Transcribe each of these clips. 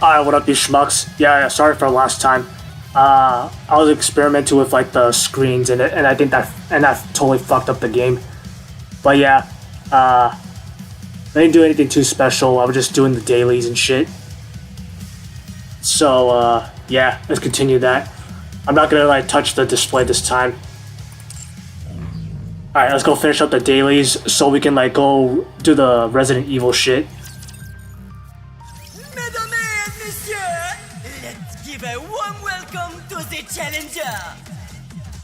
Alright, what up, you schmucks? Yeah, sorry for last time. I was experimenting with like the screens and I think that totally fucked up the game. But yeah, I didn't do anything too special. I was just doing the dailies and shit. So yeah, let's continue that. I'm not gonna like touch the display this time. Alright, let's go finish up the dailies so we can like go do the Resident Evil shit. A warm welcome to the challenger.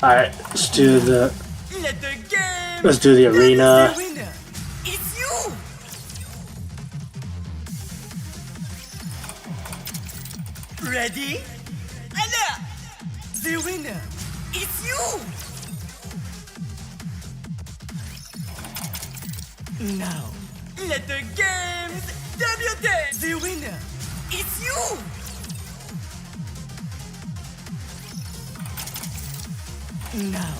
Alright, let's do the game. Let's do the arena. It's you. Ready? Allah! The winner. It's you. Now, let the games debut. The winner. It's you. Now,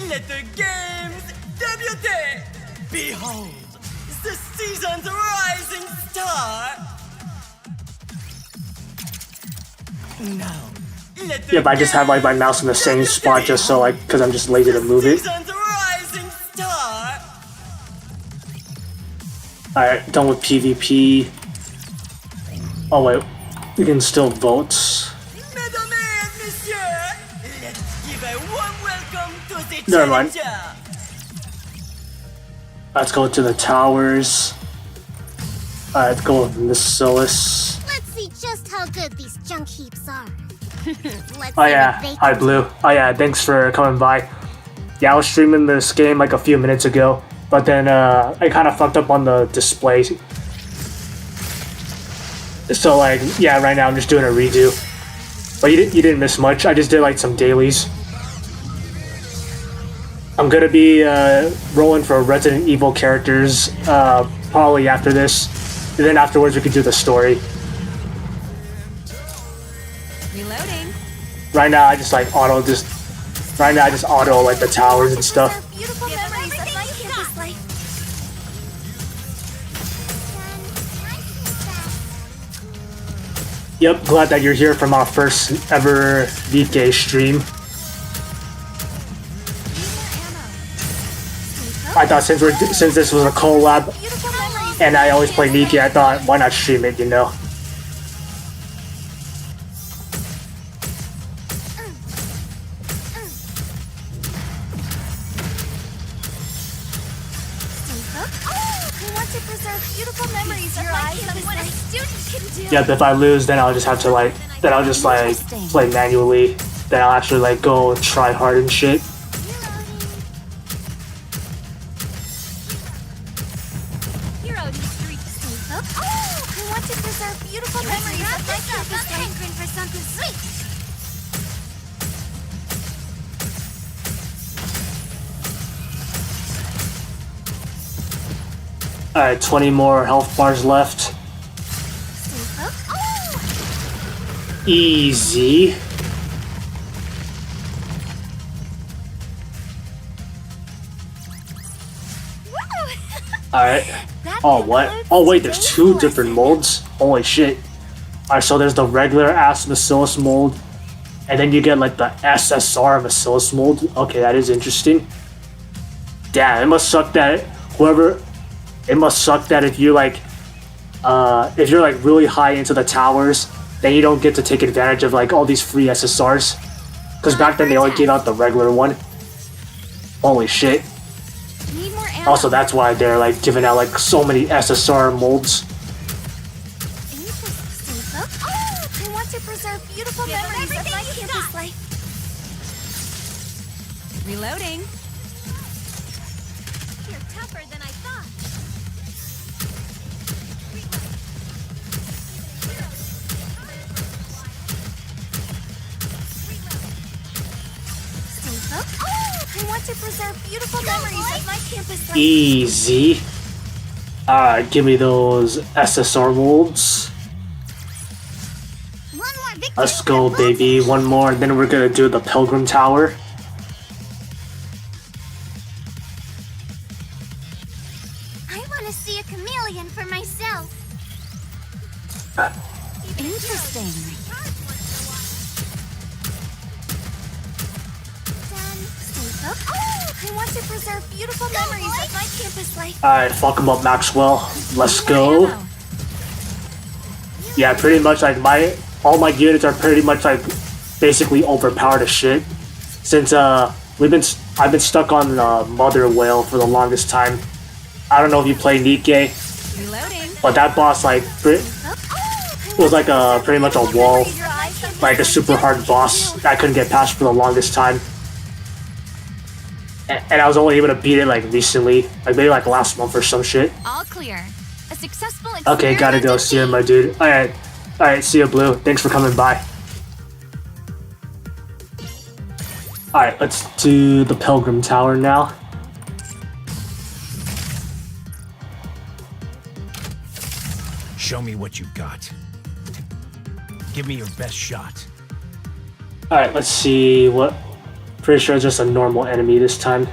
let the games debut! Behold, the season's rising star! Now, let the Yep, I just have like my mouse in the same spot just so like, cause I'm just lazy to move it. season's rising star! Alright, done with PvP. Oh wait, we can still vote. Mesdames et messieurs, let's give a warm welcome to the Never mind. challenger! Let's go to the towers. Alright, let's go with Miscellaneous. Let's see just how good these junk heaps are. Let's Oh see yeah, what they hi can Blue. Oh yeah, thanks for coming by. Yeah, I was streaming this game like a few minutes ago, but then I kind of fucked up on the display. So like, yeah, right now I'm just doing a redo. But you didn't miss much. I just did like some dailies. I'm gonna be rolling for Resident Evil characters probably after this, and then afterwards we could do the story. Reloading. Right now I just like auto like the towers and stuff. beautiful memories of my campus life. Yep, glad that you're here from our first ever NIKKE stream. I thought since this was a collab Beautiful memories. and I always play NIKKE, I thought why not stream it, you know? I want to preserve beautiful memories of my campus life. What a student can do. Yep, if I lose, then I'll just have to like, then I'll just like play manually. Then I'll actually like go try hard and shit. Hero needs to reach the stage. I want to preserve beautiful memories of my campus life. I'm hankering for something sweet. Alright, 20 more health bars left. Easy. Alright. Oh, what? Oh, wait, there's two different molds? Holy shit. Alright, so there's the regular ass Bacillus mold, and then you get like the SSR Bacillus mold. Okay, that is interesting. Damn, it must suck that if you're like really high into the towers, then you don't get to take advantage of like all these free SSRs. Because back then they only gave out the regular one. Holy shit. Need more ammo. Also, that's why they're like giving out like so many SSR molds. I want to preserve beautiful memories of my campus life. Reloading. You're tougher than I thought. I want to preserve beautiful memories of my campus life. Easy. Alright, give me those SSR molds. One more victory Let's go, baby. One more, and then we're gonna do the Pilgrim Tower. I want to see a chameleon for myself. Interesting. Oh, I want to preserve beautiful memories of my campus life. Alright, fuck him up, Maxwell. Let's go. Ammo. Yeah, pretty much like all my units are pretty much like basically overpowered as shit. Since I've been stuck on Mother Whale for the longest time. I don't know if you play NIKKE, Reloading. but that boss like was like a pretty much a wall, like a super hard boss that I couldn't get past for the longest time. And I was only able to beat it like recently, like maybe like last month or some shit. All clear. A successful Okay, gotta go. See you, my dude. Alright, see you, Blue. Thanks for coming by. Alright, let's do the Pilgrim Tower now. Show me what you got. Give me your best shot. Alright, let's see what... Pretty sure it's just a normal enemy this time.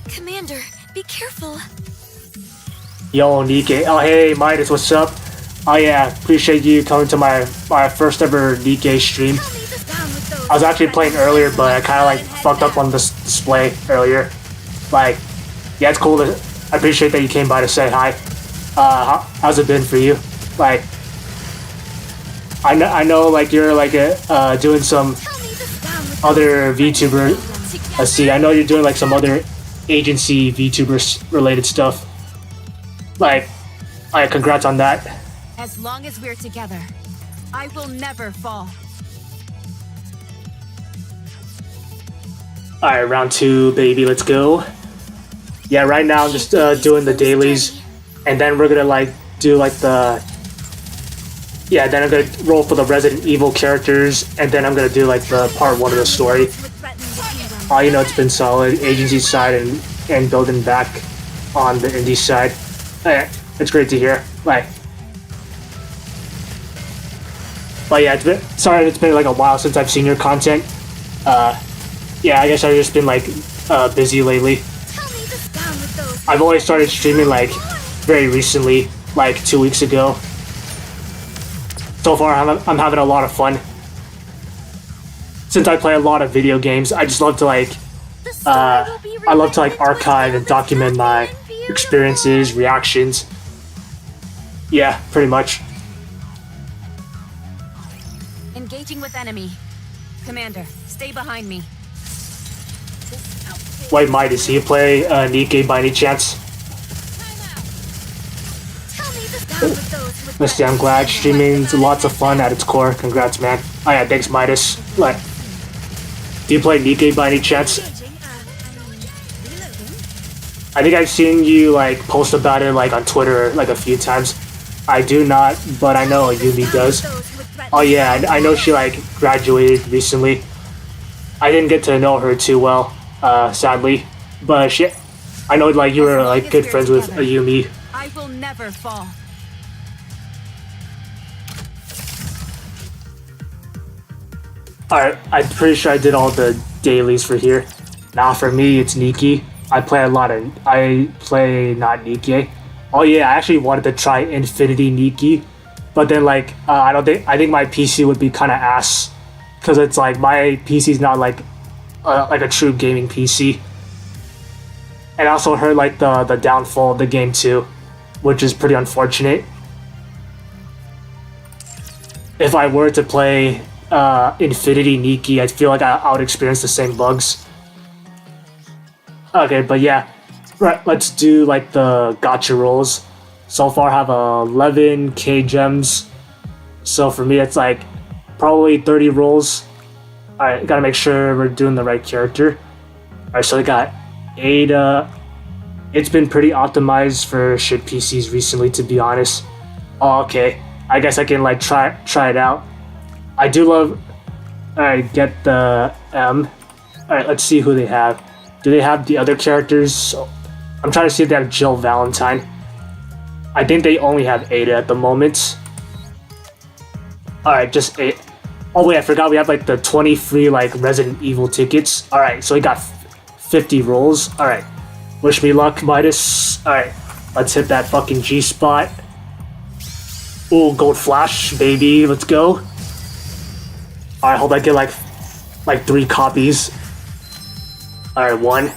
Commander, be careful. Yo, NIKKE. Oh, hey, Midas, what's up? Oh, yeah, appreciate you coming to my first ever NIKKE stream. I was actually playing earlier, but I kind of like fucked up on this display earlier. Like, yeah, it's cool to... I appreciate that you came by to say hi. How's it been for you? Like, I know like you're like doing some other VTuber. Let's see, I know you're doing like some other agency VTubers related stuff. Like, congrats on that. As long as we're together, I will never fall. Alright, round 2, baby, let's go. Yeah, right now I'm just doing the dailies, and then we're gonna like do like the... Yeah, then I'm gonna roll for the Resident Evil characters, and then I'm gonna do like the part 1 of the story. Oh, you know, it's been solid, agency side and building back on the indie side. It's great to hear. Like, but yeah, it's been like a while since I've seen your content. Yeah, I guess I've just been like busy lately. I've only started streaming like very recently, like 2 weeks ago. So far, I'm having a lot of fun. Since I play a lot of video games, I just love to like, I love to like archive and document my experiences, reactions. Yeah, pretty much. Engaging with enemy. Commander, stay behind me. White Midas, do you play NIKKE by any chance? Let's see, I'm glad streaming's lots of fun at its core. Congrats, man. Oh yeah, thanks, Midas. Like, do you play NIKKE by any chance? I think I've seen you like post about it like on Twitter like a few times. I do not, but I know Yumi does. Oh yeah, I know she like graduated recently. I didn't get to know her too well, sadly, but I know like you were like good friends with Yumi. I will never fall. Alright, I'm pretty sure I did all the dailies for here. Now for me, it's NIKKE. I play not NIKKE. Oh yeah, I actually wanted to try Infinity NIKKE, but then like I think my PC would be kind of ass, because it's like my PC's not like a true gaming PC. And I also heard like the downfall of the game too, which is pretty unfortunate. If I were to play Infinity NIKKE, I feel like I would experience the same bugs. Okay, but yeah, right, let's do like the gacha rolls. So far I have 11k gems, so for me it's like probably 30 rolls. Alright, gotta make sure we're doing the right character. Alright, so we got Ada. It's been pretty optimized for shit PCs recently, to be honest. Oh, okay, I guess I can like try it out. I do love... Alright, get the M. Alright, let's see who they have. Do they have the other characters? So, I'm trying to see if they have Jill Valentine. I think they only have Ada at the moment. Alright, just 8. Oh wait, I forgot we have like the 20 free like Resident Evil tickets. Alright, so we got 50 rolls. Alright, wish me luck, Midas. Alright, let's hit that fucking G spot. Ooh, gold flash, baby, let's go. Alright, hope I get like 3 copies. Alright, 1.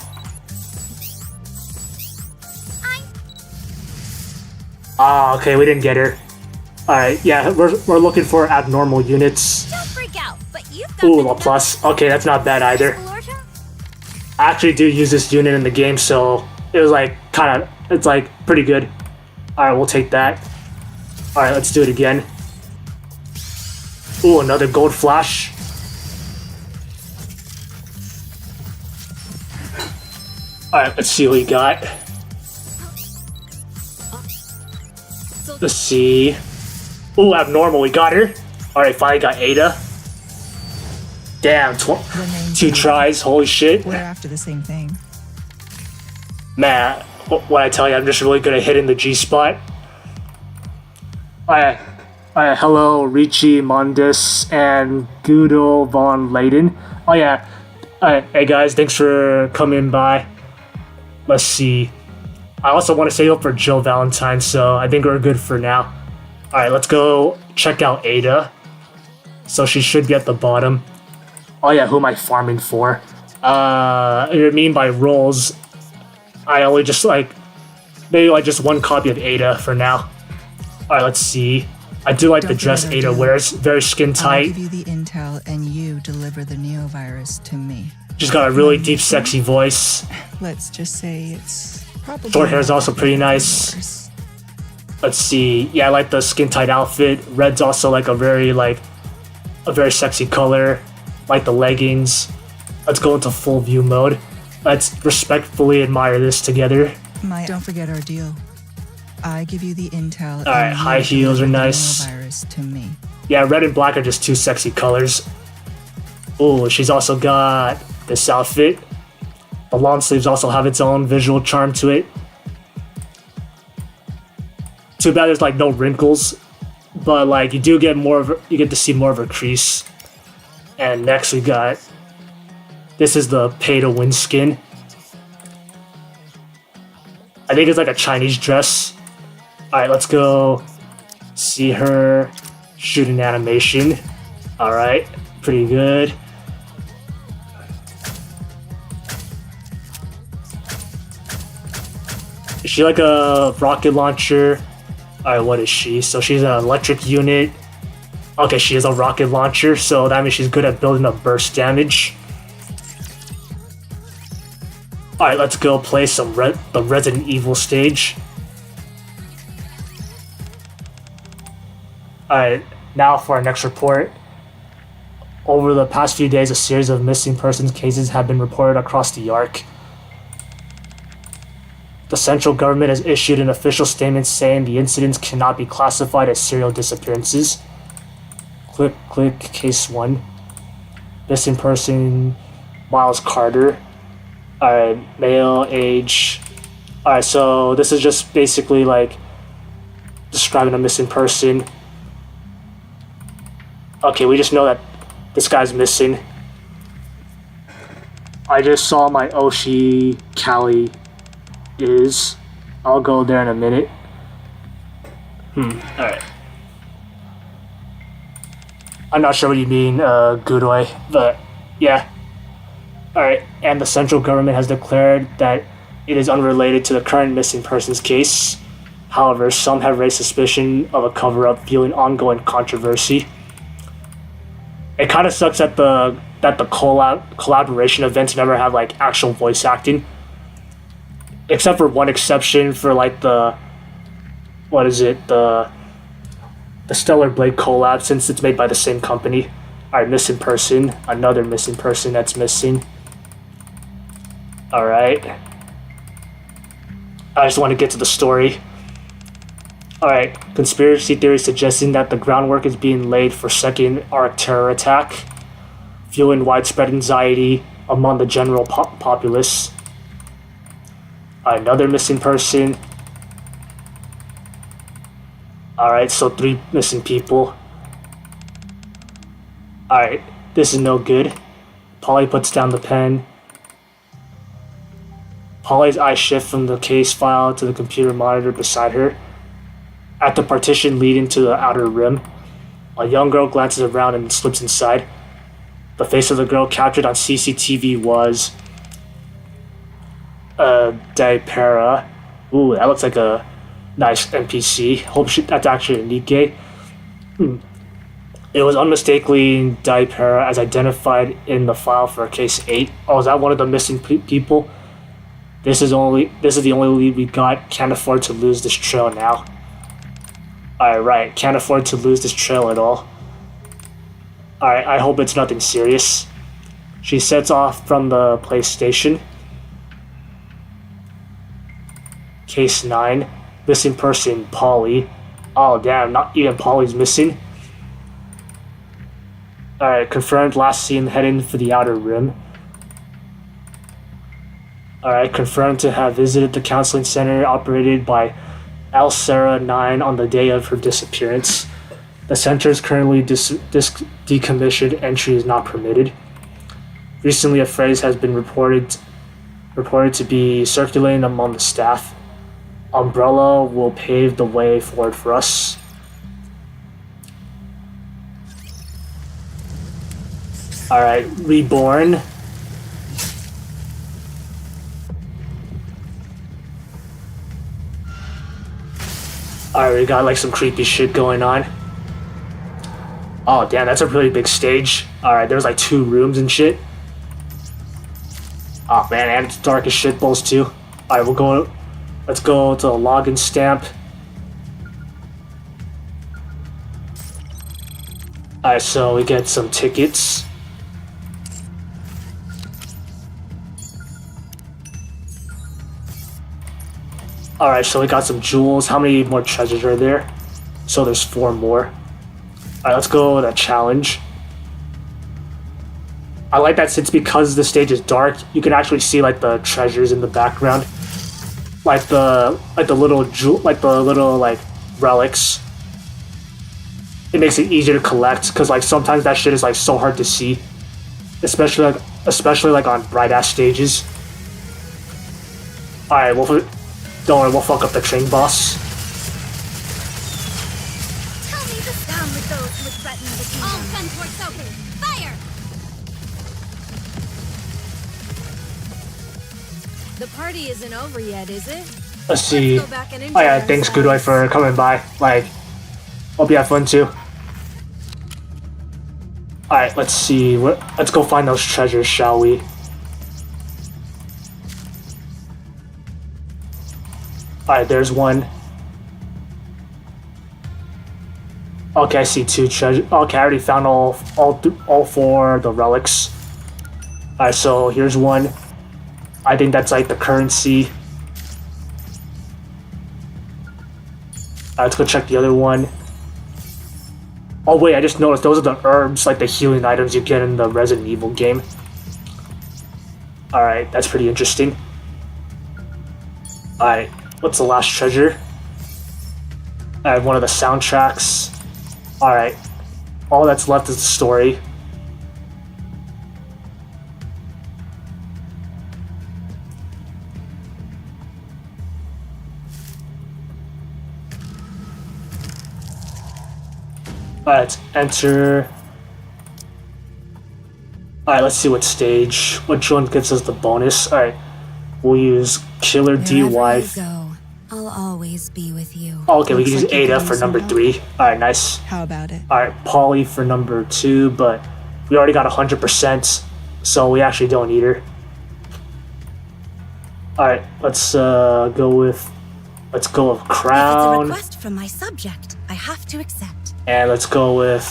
Ah, okay, we didn't get her. Alright, yeah, we're looking for abnormal units. Don't freak out, but you've got Ooh, a plus. Okay, that's not bad either. I actually do use this unit in the game, so it was like it's like pretty good. Alright, we'll take that. Alright, let's do it again. Ooh, another gold flash. Alright, let's see what we got. Let's see. Ooh, abnormal, we got her. Alright, finally got Ada. Damn, 2 tries, holy shit. We're after the same thing. Man, what I tell you, I'm just really good at hitting the G spot. Alright, hello, Ricci, Mundus, and Guido von Leyden. Oh yeah, alright, hey guys, thanks for coming by. Let's see. I also want to say up for Jill Valentine, so I think we're good for now. Alright, let's go check out Ada. So she should be at the bottom. Oh yeah, who am I farming for? You mean by rolls? I only just maybe just 1 copy of Ada for now. Alright, let's see. I do like the dress Ada wears, very skin I'll tight. give you the intel and you deliver the neovirus to me. She's got a really deep, sexy voice. Let's just say it's probably Short hair is also pretty nice. Let's see. Yeah, I like the skin tight outfit. Red's also like a very sexy color. Like the leggings. Let's go into full view mode. Let's respectfully admire this together. Don't forget our deal. I give you the intel. Alright, high heels are nice. Neovirus to me. Yeah, red and black are just 2 sexy colors. Ooh, she's also got this outfit. The long sleeves also have its own visual charm to it. Too bad there's like no wrinkles, but like you get to see more of her crease. And next we got, this is the pay to win skin. I think it's like a Chinese dress. Alright, let's go see her shoot an animation. Alright, pretty good. Is she like a rocket launcher? Alright, what is she? So she's an electric unit. Okay, she is a rocket launcher, so that means she's good at building up burst damage. Alright, let's go play some the Resident Evil stage. Alright, now for our next report. Over the past few days, a series of missing persons cases have been reported across the Ark. The central government has issued an official statement saying the incidents cannot be classified as serial disappearances. Click case 1. Missing person, Miles Carter. Alright, male, age. Alright, so this is just basically like describing a missing person. Okay, we just know that this guy's missing. I just saw my Oshi Kali is. I'll go there in a minute. Alright. I'm not sure what you mean, Goodway, but yeah. Alright, and the central government has declared that it is unrelated to the current missing persons case. However, some have raised suspicion of a cover-up, fueling ongoing controversy. It kind of sucks that the collaboration events never have like actual voice acting. Except for one exception for like the Stellar Blade collab, since it's made by the same company. Alright, missing person. Another missing person that's missing. Alright. I just want to get to the story. Alright, conspiracy theory suggesting that the groundwork is being laid for second Ark terror attack, fueling widespread anxiety among the general populace. Another missing person. Alright, so 3 missing people. Alright, this is no good. Polly puts down the pen. Polly's eyes shift from the case file to the computer monitor beside her. At the partition leading to the outer rim, a young girl glances around and slips inside. The face of the girl captured on CCTV was Daipera. Ooh, that looks like a nice NPC. Hope that's actually a NIKKE. It was unmistakably Daipera as identified in the file for case 8. Oh, is that one of the missing people? This is the only lead we got. Can't afford to lose this trail now. Alright, can't afford to lose this trail at all. Alright, I hope it's nothing serious. She sets off from the PlayStation. Case 9. Missing person, Polly. Oh damn, not even Polly's missing. Alright, confirmed last seen heading for the outer rim. Alright, confirmed to have visited the counseling center operated by Al Sarah 9 on the day of her disappearance. The center is currently decommissioned. Entry is not permitted. Recently, a phrase has been reported to be circulating among the staff. Umbrella will pave the way forward for us. Alright, Reborn. Alright, we got like some creepy shit going on. Oh damn, that's a really big stage. Alright, there's like 2 rooms and shit. Oh man, and it's dark as shit balls too. Alright, let's go to the login stamp. Alright, so we get some tickets. Alright, so we got some jewels. How many more treasures are there? So there's 4 more. Alright, let's go with that challenge. I like that since because the stage is dark, you can actually see like the treasures in the background. Like the little relics. It makes it easier to collect because like sometimes that shit is like so hard to see. Especially like on bright ass stages. Alright, don't worry, we'll fuck up the train boss. Tell me the sound with those who would threaten the kingdom. All guns towards open. Fire! The party isn't over yet, is it? Let's see. Go back and Oh enjoy yeah, thanks ourselves. Goodway for coming by. Like, hope you have fun too. Alright, let's see. Let's go find those treasures, shall we? Alright, there's one. Okay, I see 2 treasures. Okay, I already found all 4 of the relics. Alright, so here's one. I think that's like the currency. Alright, let's go check the other one. Oh wait, I just noticed those are the herbs, like the healing items you get in the Resident Evil game. Alright, that's pretty interesting. Alright, what's the last treasure? I have one of the soundtracks. Alright, all that's left is the story. Alright, let's enter. Alright, let's see what stage. Which one gives us the bonus? Alright, we'll use Killer D Wherever wife. you go, I'll always be with you. Oh, okay, we can Looks use like you Ada can for use number some 3. Alright, nice. How about it? Alright, Polly for number 2, but we already got 100%, so we actually don't need her. Alright, let's go with If it's a Crown, request from my subject, I have to accept. and let's go with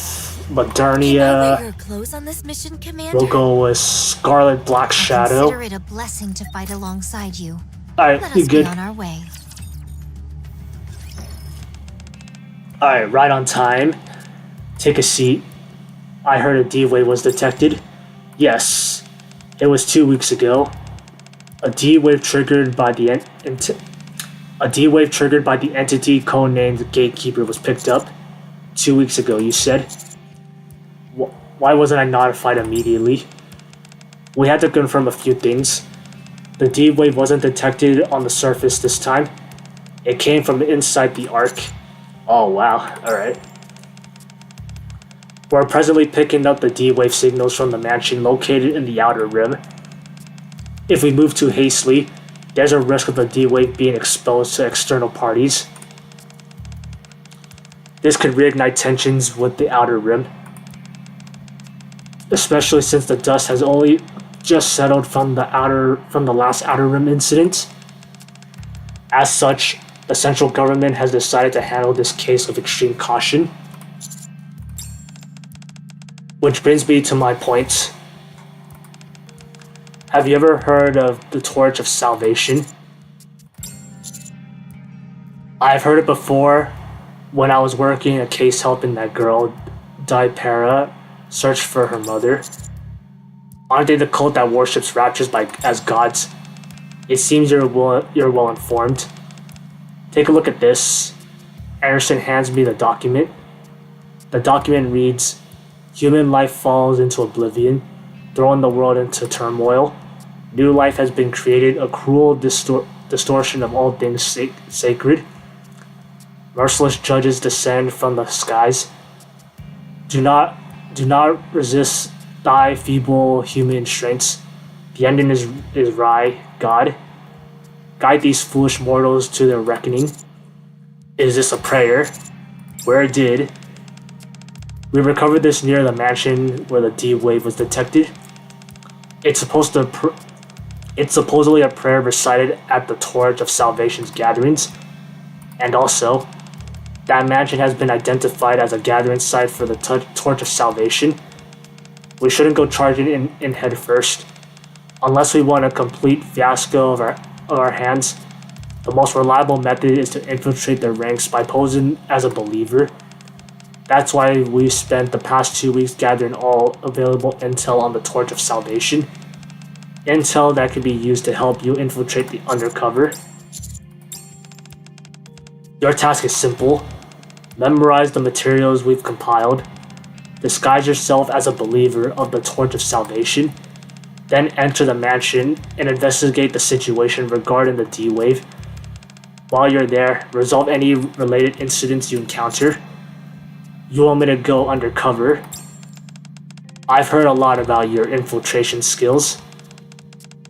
Can I wear Modernia. your clothes on this mission, Commander? We'll go with Scarlet Black Shadow. Consider it a blessing to fight alongside you. Alright, Let you us good? be on our way. Alright, right on time. Take a seat. I heard a D-Wave was detected. Yes, it was 2 weeks ago. A D-Wave triggered by the A D-Wave triggered by the entity codenamed Gatekeeper was picked up 2 weeks ago, you said? Why wasn't I notified immediately? We had to confirm a few things. The D-Wave wasn't detected on the surface this time. It came from inside the Ark. Oh wow, alright. We're presently picking up the D-Wave signals from the mansion located in the Outer Rim. If we move too hastily, there's a risk of the D-Wave being exposed to external parties. This could reignite tensions with the Outer Rim, especially since the dust has only just settled from the last Outer Rim incident. As such, the central government has decided to handle this case with extreme caution. Which brings me to my point. Have you ever heard of the Torch of Salvation? I've heard it before when I was working a case helping that girl, Daipera, search for her mother. Aren't they the cult that worships raptures as gods? It seems you're well informed. Take a look at this. Anderson hands me the document. The document reads, "Human life falls into oblivion, throwing the world into turmoil. New life has been created, a cruel distortion of all things sacred. Merciless judges descend from the skies. Do not resist thy feeble human strengths. The ending is Rai, God. Guide these foolish mortals to their reckoning." Is this a prayer? Where did? We recovered this near the mansion where the D-Wave was detected. It's supposedly a prayer recited at the Torch of Salvation's gatherings. And also, that mansion has been identified as a gathering site for the Torch of Salvation. We shouldn't go charging in head first. Unless we want a complete fiasco of our hands, the most reliable method is to infiltrate their ranks by posing as a believer. That's why we spent the past 2 weeks gathering all available intel on the Torch of Salvation. Intel that can be used to help you infiltrate the undercover. Your task is simple. Memorize the materials we've compiled. Disguise yourself as a believer of the Torch of Salvation. Then enter the mansion and investigate the situation regarding the D-Wave. While you're there, resolve any related incidents you encounter. You want me to go undercover? I've heard a lot about your infiltration skills.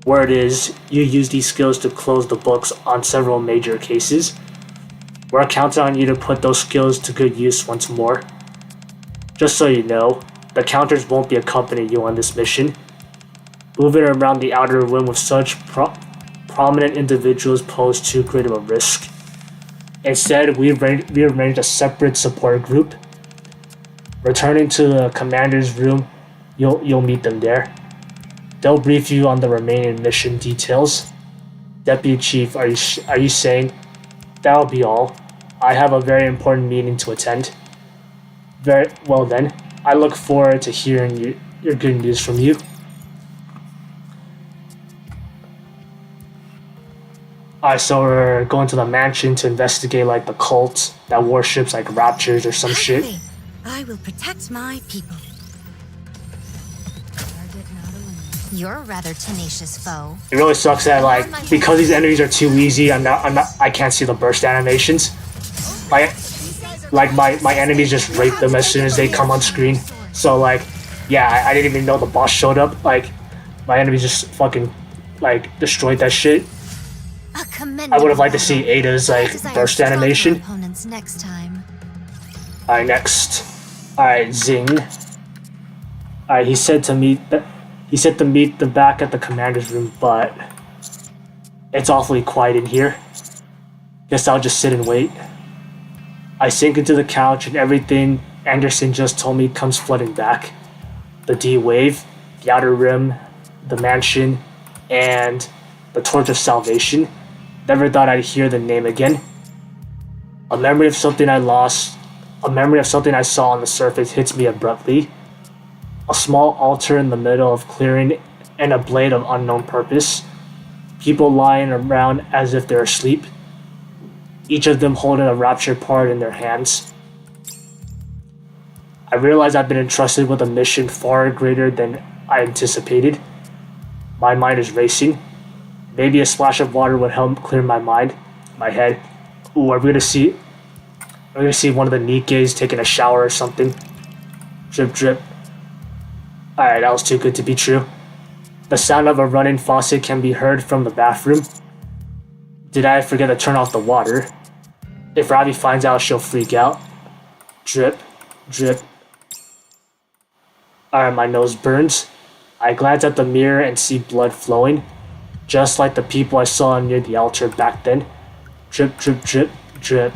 Word is, you use these skills to close the books on several major cases. We're counting on you to put those skills to good use once more. Just so you know, the counters won't be accompanying you on this mission. Moving around the Outer Rim with such prominent individuals pose too great of a risk. Instead, we arranged a separate support group. Returning to the commander's room, you'll meet them there. They'll brief you on the remaining mission details. Deputy Chief, are you saying? That'll be all. I have a very important meeting to attend. Very well then. I look forward to hearing your good news from you. Alright, so we're going to the mansion to investigate like the cult that worships like raptures or some shit. I will protect my people. You're a rather tenacious foe. It really sucks that like because these enemies are too easy, I can't see the burst animations. My enemies just rape them as soon as they come on screen. So like, yeah, I didn't even know the boss showed up. Like, my enemies just fucking like destroyed that shit. I would have liked to see Ada's like burst animation. Next time. Alright, next. Alright, Zing. Alright, he said to meet them back at the commander's room, but it's awfully quiet in here. Guess I'll just sit and wait. I sink into the couch and everything Anderson just told me comes flooding back. The D-Wave, the Outer Rim, the mansion, and the Torch of Salvation. Never thought I'd hear the name again. A memory of something I saw on the surface hits me abruptly. A small altar in the middle of clearing and a blade of unknown purpose. People lying around as if they're asleep. each of them holding a raptured part in their hands. I realize I've been entrusted with a mission far greater than I anticipated. My mind is racing. Maybe a splash of water would help clear my head. Ooh, are we gonna see one of the NIKKEs taking a shower or something? Drip, drip. Alright, that was too good to be true. The sound of a running faucet can be heard from the bathroom. Did I forget to turn off the water? If Robbie finds out, she'll freak out. Drip, drip. Alright, my nose burns. I glance at the mirror and see blood flowing, just like the people I saw near the altar back then. Drip, drip, drip, drip.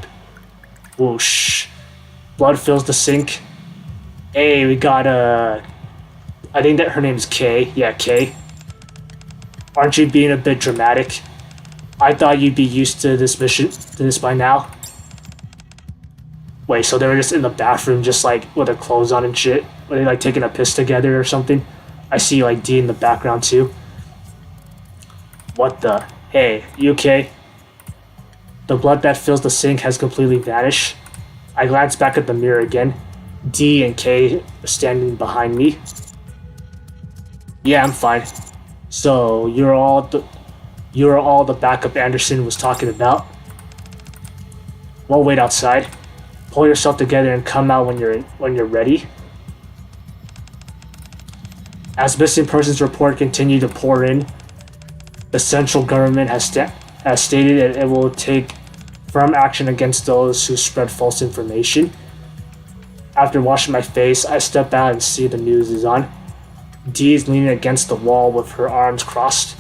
Whoosh. Blood fills the sink. Hey, we got I think that her name's Kay. Yeah, Kay. Aren't you being a bit dramatic? I thought you'd be used to this by now. Wait, so they were just in the bathroom, just like with their clothes on and shit? Were they like taking a piss together or something? I see like D in the background too. What the? Hey, you okay? The blood that fills the sink has completely vanished. I glance back at the mirror again. D and K are standing behind me. Yeah, I'm fine. So you're all the backup Anderson was talking about? Well, wait outside. Pull yourself together and come out when you're ready. As missing persons report continue to pour in, the central government has stated that it will take firm action against those who spread false information. After washing my face, I step out and see the news is on. D is leaning against the wall with her arms crossed.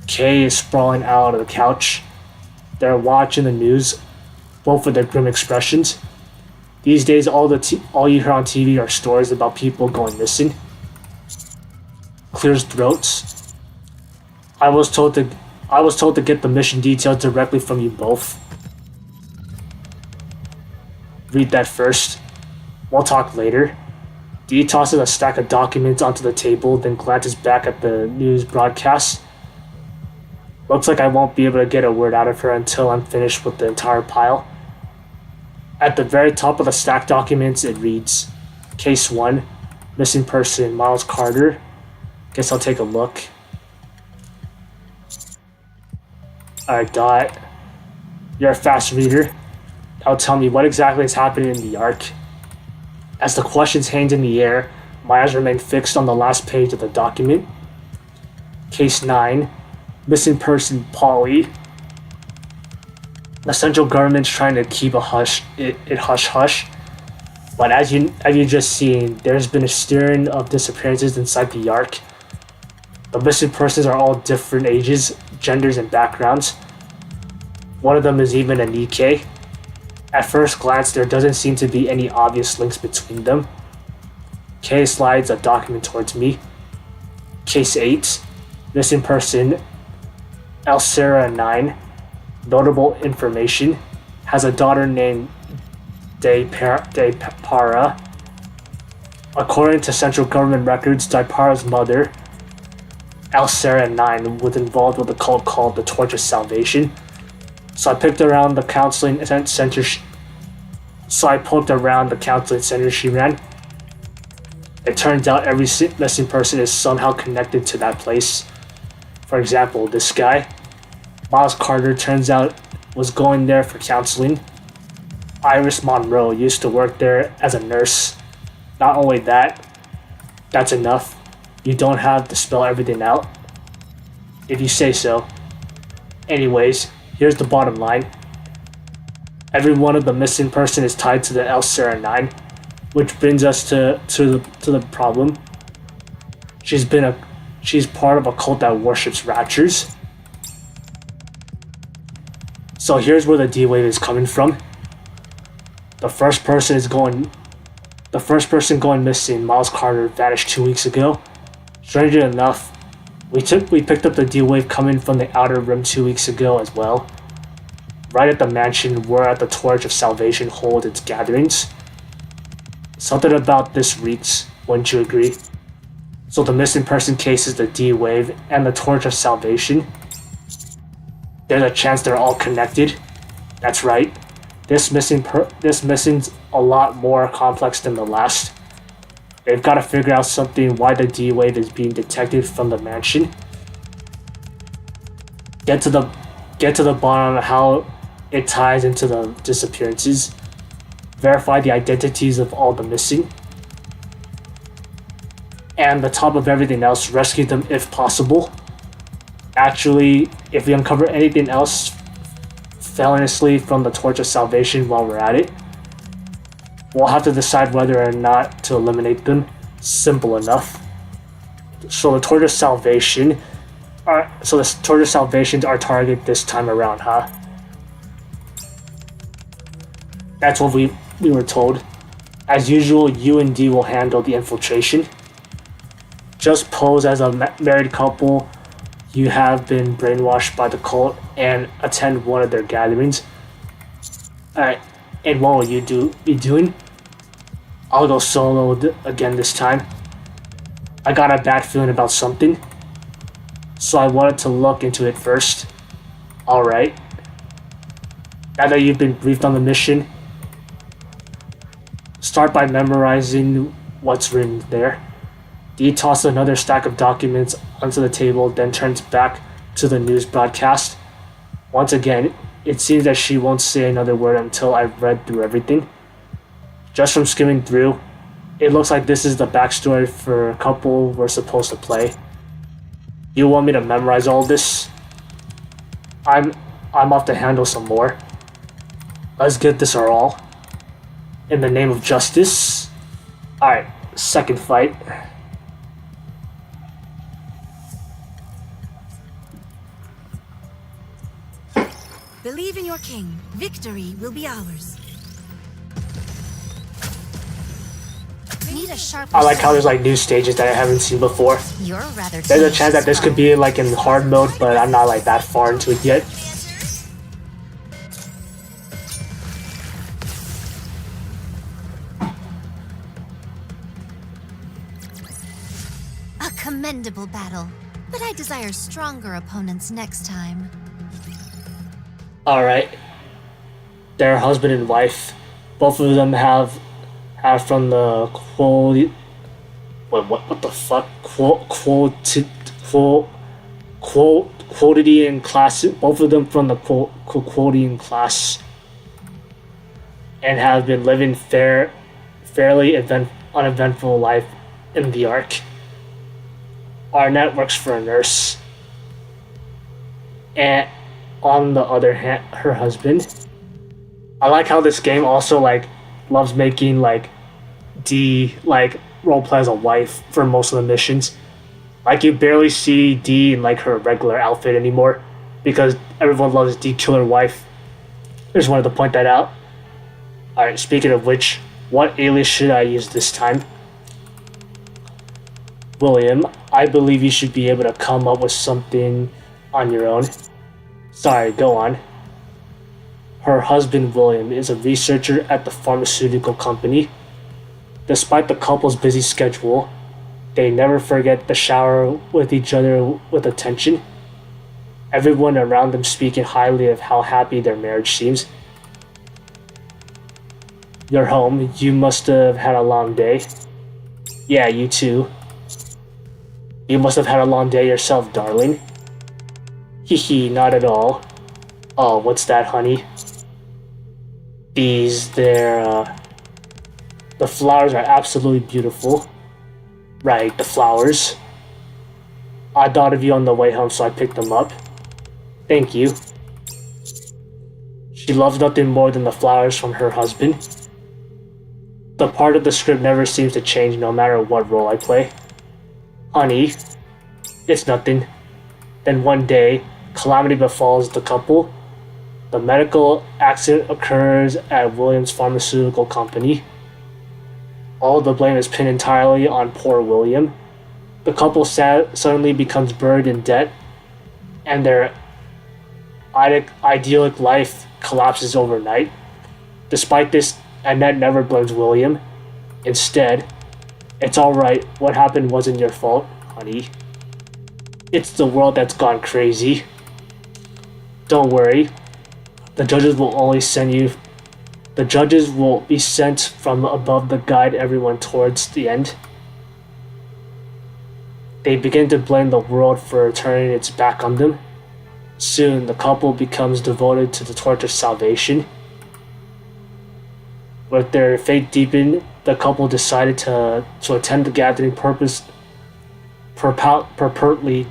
K is sprawling out of the couch. They're watching the news, both with their grim expressions. These days, all you hear on TV are stories about people going missing. Clears throats. I was told to get the mission details directly from you both. Read that first. We'll talk later. D tosses a stack of documents onto the table, then glances back at the news broadcast. Looks like I won't be able to get a word out of her until I'm finished with the entire pile. At the very top of the stack documents, it reads, Case 1, Missing Person, Miles Carter. Guess I'll take a look. Alright, Dot. You're a fast reader. Now tell me, what exactly is happening in the Ark? As the questions hanged in the air, my eyes remained fixed on the last page of the document. Case 9, Missing Person Polly. The central government's trying to keep it hush-hush. But as you just seen, there's been a stirring of disappearances inside the Ark. The missing persons are all different ages, genders, and backgrounds. One of them is even a NIKKE. At first glance, there doesn't seem to be any obvious links between them. K slides a document towards me. Case 8, Missing Person, Elsera 9. Notable information, has a daughter named Para. According to central government records, Para's mother, Elsera 9, was involved with a cult called the Torch of Salvation. So I poked around the counseling center she ran. It turns out every missing person is somehow connected to that place. For example, this guy, Miles Carter, turns out was going there for counseling. Iris Monroe used to work there as a nurse. Not only that, that's enough. You don't have to spell everything out. If you say so. Anyways, here's the bottom line. Every one of the missing person is tied to the Elsera 9, which brings us to the problem. She's part of a cult that worships raptures. So here's where the D-Wave is coming from. The first person going missing, Miles Carter, vanished 2 weeks ago. Strangely enough, we picked up the D-Wave coming from the Outer Rim 2 weeks ago as well. Right at the mansion where the Torch of Salvation holds its gatherings. Something about this reeks, wouldn't you agree? So the missing person case is the D-Wave and the Torch of Salvation. There's a chance they're all connected. That's right. This mission's a lot more complex than the last. They've got to figure out something why the D-Wave is being detected from the mansion. Get to the bottom of how it ties into the disappearances. Verify the identities of all the missing. And on top of everything else, rescue them if possible. Actually, if we uncover anything else feloniously from the Torch of Salvation while we're at it, we'll have to decide whether or not to eliminate them. Simple enough. So the Torch of Salvation Salvation's our target this time around, huh? That's what we were told. As usual, you and D will handle the infiltration. Just pose as a married couple. You have been brainwashed by the cult and attend one of their gatherings. Alright, and what will you be doing? I'll go solo again this time. I got a bad feeling about something, so I wanted to look into it first. Alright. Now that you've been briefed on the mission, start by memorizing what's written there. Dee tosses another stack of documents onto the table, then turns back to the news broadcast. Once again, it seems that she won't say another word until I've read through everything. Just from skimming through, it looks like this is the backstory for a couple we're supposed to play. You want me to memorize all this? I'm off to handle some more. Let's get this our all. In the name of justice. Alright, second fight. Believe in your king. Victory will be ours. Need a sharp. I like how there's like new stages that I haven't seen before. You're rather. There's a chance that this could be like in hard mode, but I'm not like that far into it yet. A commendable battle, but I desire stronger opponents next time. Alright. They're husband and wife. Both of them have from the quality. What the fuck? Quality in class. Both of them from the quality in class. And have been living fairly uneventful life in the Ark. Arnett works for a nurse. And on the other hand, her husband. I like how this game also like loves making like Dee like roleplay as a wife for most of the missions. Like you barely see Dee in like her regular outfit anymore because everyone loves Dee Killer Wife. I just wanted to point that out. Alright, speaking of which, what alias should I use this time? William, I believe you should be able to come up with something on your own. Sorry, go on. Her husband, William, is a researcher at the pharmaceutical company. Despite the couple's busy schedule, they never forget to shower with each other with attention. Everyone around them speaking highly of how happy their marriage seems. You're home. You must have had a long day. Yeah, you too. You must have had a long day yourself, darling. Hee, not at all. Oh, what's that, honey? The flowers are absolutely beautiful. Right, the flowers. I thought of you on the way home, so I picked them up. Thank you. She loves nothing more than the flowers from her husband. The part of the script never seems to change no matter what role I play. Honey, it's nothing. Then one day, calamity befalls the couple. The medical accident occurs at William's pharmaceutical company. All the blame is pinned entirely on poor William. The couple suddenly becomes buried in debt, and their idyllic life collapses overnight. Despite this, Annette never blames William. Instead, it's alright, what happened wasn't your fault, honey. It's the world that's gone crazy. Don't worry. The judges will only send you. The judges will be sent from above to guide everyone towards the end. They begin to blame the world for turning its back on them. Soon, the couple becomes devoted to the torch of salvation. With their faith deepened, the couple decided to attend the gathering purportedly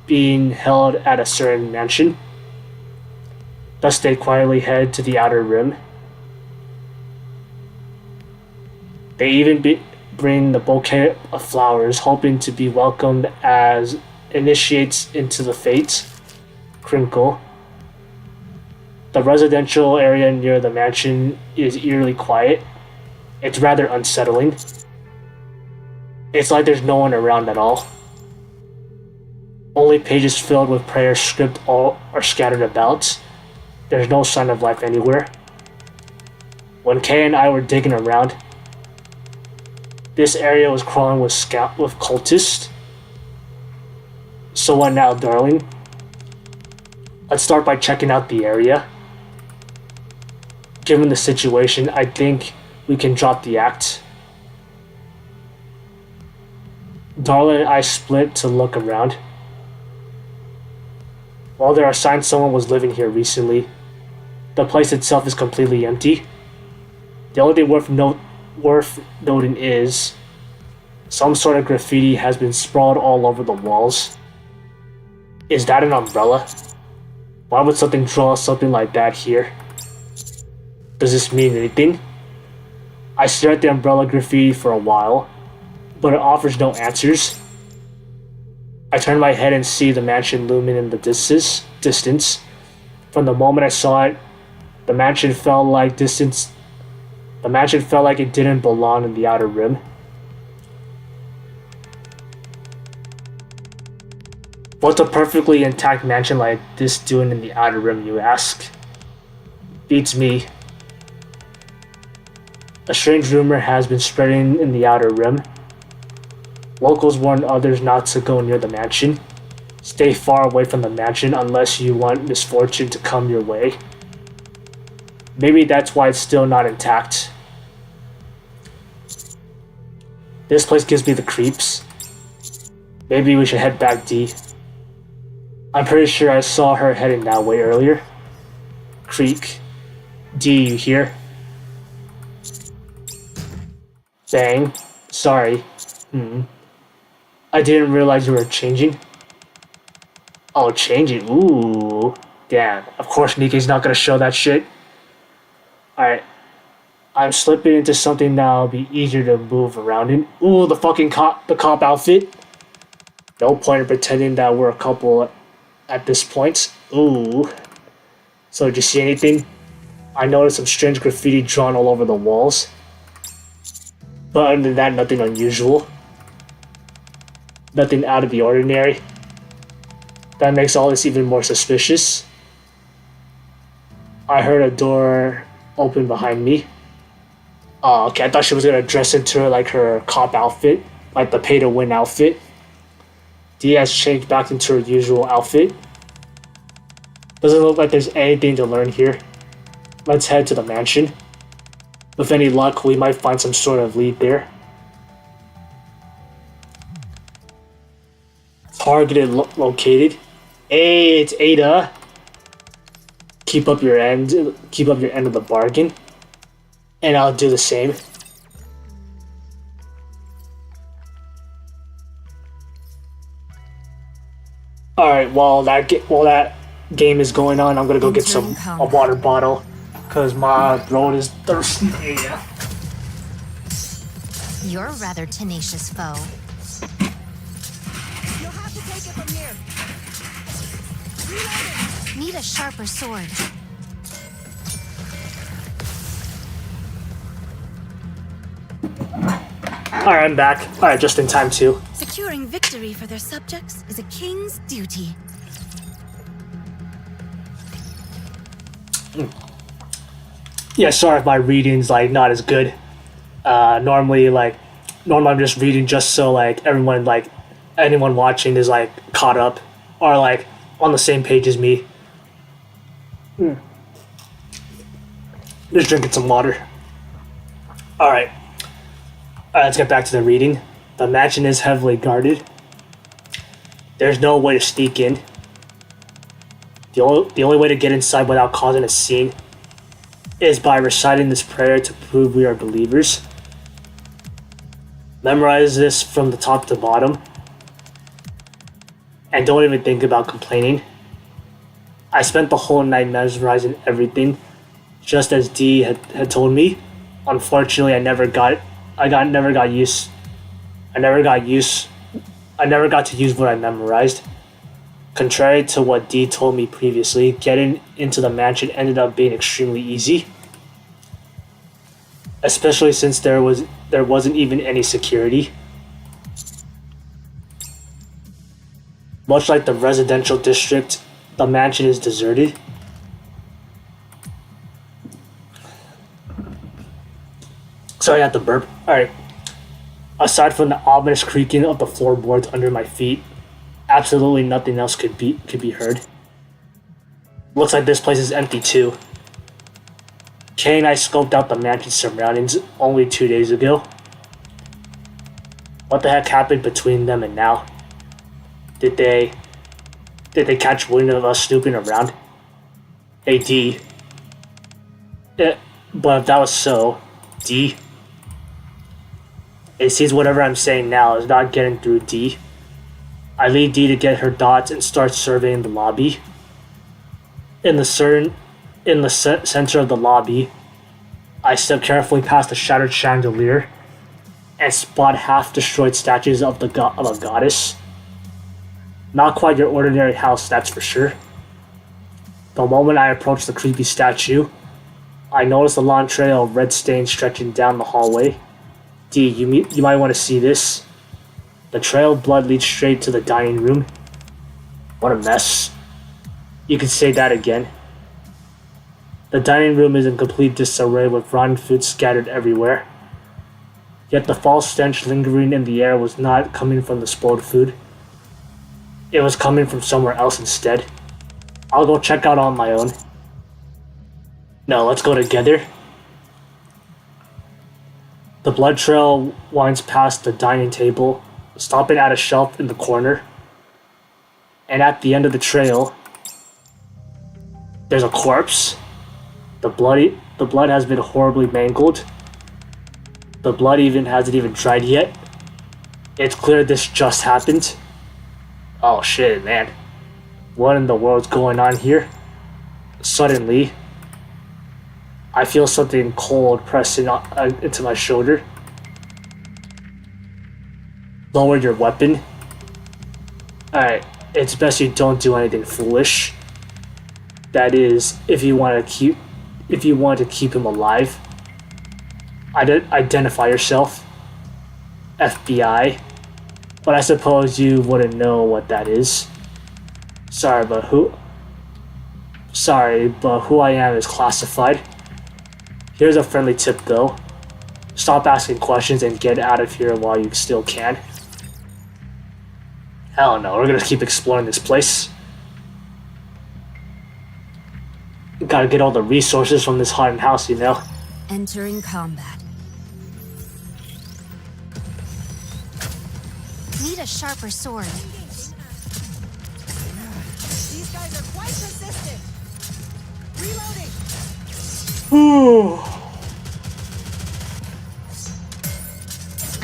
being held at a certain mansion. Thus, they quietly head to the outer rim. They even bring the bouquet of flowers, hoping to be welcomed as initiates into the fates. Crinkle. The residential area near the mansion is eerily quiet. It's rather unsettling. It's like there's no one around at all. Only pages filled with prayer script all are scattered about. There's no sign of life anywhere. When Kay and I were digging around, this area was crawling with cultists. So what now, darling? Let's start by checking out the area. Given the situation, I think we can drop the act. Darla and I split to look around. While there are signs someone was living here recently, the place itself is completely empty. The only thing worth noting is some sort of graffiti has been sprawled all over the walls. Is that an umbrella? Why would something draw something like that here? Does this mean anything? I stare at the umbrella graffiti for a while, but it offers no answers. I turn my head and see the mansion looming in the distance. From the moment I saw it, the mansion felt like it didn't belong in the outer rim. What's a perfectly intact mansion like this doing in the outer rim, you ask? Beats me. A strange rumor has been spreading in the outer rim. Locals warned others not to go near the mansion. Stay far away from the mansion unless you want misfortune to come your way. Maybe that's why it's still not intact. This place gives me the creeps. Maybe we should head back, D. I'm pretty sure I saw her heading that way earlier. Creak. D, you hear? Bang. Sorry. I didn't realize you were changing. Oh, changing. Ooh. Damn. Of course NIKKE's not gonna show that shit. Alright. I'm slipping into something that'll be easier to move around in. Ooh, the fucking cop outfit. No point in pretending that we're a couple at this point. Ooh. So did you see anything? I noticed some strange graffiti drawn all over the walls. But other than that, nothing unusual. Nothing out of the ordinary. That makes all this even more suspicious. I heard a door open behind me. Oh, okay, I thought she was gonna dress into like her cop outfit, like the pay to win outfit. Dee has changed back into her usual outfit. Doesn't look like there's anything to learn here. Let's head to the mansion. With any luck, we might find some sort of lead there. Targeted located. Hey, it's Ada. Keep up your end of the bargain. And I'll do the same. Alright, while that game is going on, I'm gonna go get a water bottle. Cause my throat is thirsty. Yeah. You're a rather tenacious foe. You'll have to take it from here. Reloading. Need a sharper sword. Alright, I'm back. Alright, just in time too. Securing victory for their subjects is a king's duty. Yeah, sorry if my reading's like not as good. Normally I'm just reading just so like anyone watching is like caught up or like on the same page as me. Just drinking some water. Alright. Alright, let's get back to the reading. The mansion is heavily guarded. There's no way to sneak in. The only way to get inside without causing a scene is by reciting this prayer to prove we are believers. Memorize this from the top to bottom. And don't even think about complaining. I spent the whole night memorizing everything, just as Dee had told me. Unfortunately, I never got to use what I memorized. Contrary to what Dee told me previously, getting into the mansion ended up being extremely easy. Especially since there wasn't even any security. Much like the residential district, the mansion is deserted. Sorry, I had to burp. Alright. Aside from the ominous creaking of the floorboards under my feet, absolutely nothing else could be heard. Looks like this place is empty too. Kay and I scoped out the mansion's surroundings only 2 days ago. What the heck happened between them and now? Did they catch wind of us snooping around? Hey, D. But if that was so, D. It seems whatever I'm saying now is not getting through D. I leave D to get her thoughts and start surveying the lobby. In the center of the lobby, I step carefully past the shattered chandelier and spot half-destroyed statues of a goddess. Not quite your ordinary house, that's for sure. The moment I approach the creepy statue, I notice a long trail of red stains stretching down the hallway. D, you might want to see this. The trail of blood leads straight to the dining room. What a mess. You could say that again. The dining room is in complete disarray with rotten food scattered everywhere. Yet the foul stench lingering in the air was not coming from the spoiled food. It was coming from somewhere else instead. I'll go check out on my own. No, let's go together. The blood trail winds past the dining table, stopping at a shelf in the corner. And at the end of the trail, there's a corpse. The blood has been horribly mangled. The blood hasn't even dried yet. It's clear this just happened. Oh shit, man. What in the world's going on here? Suddenly, I feel something cold pressing into my shoulder. Lower your weapon. Alright, it's best you don't do anything foolish. That is, if you want to keep him alive. Identify yourself. FBI. But I suppose you wouldn't know what that is. Sorry, but who I am is classified. Here's a friendly tip though. Stop asking questions and get out of here while you still can. Hell no, we're gonna keep exploring this place. Gotta get all the resources from this haunted house, you know? Entering combat. Need a sharper sword. These guys are quite persistent. Reloading.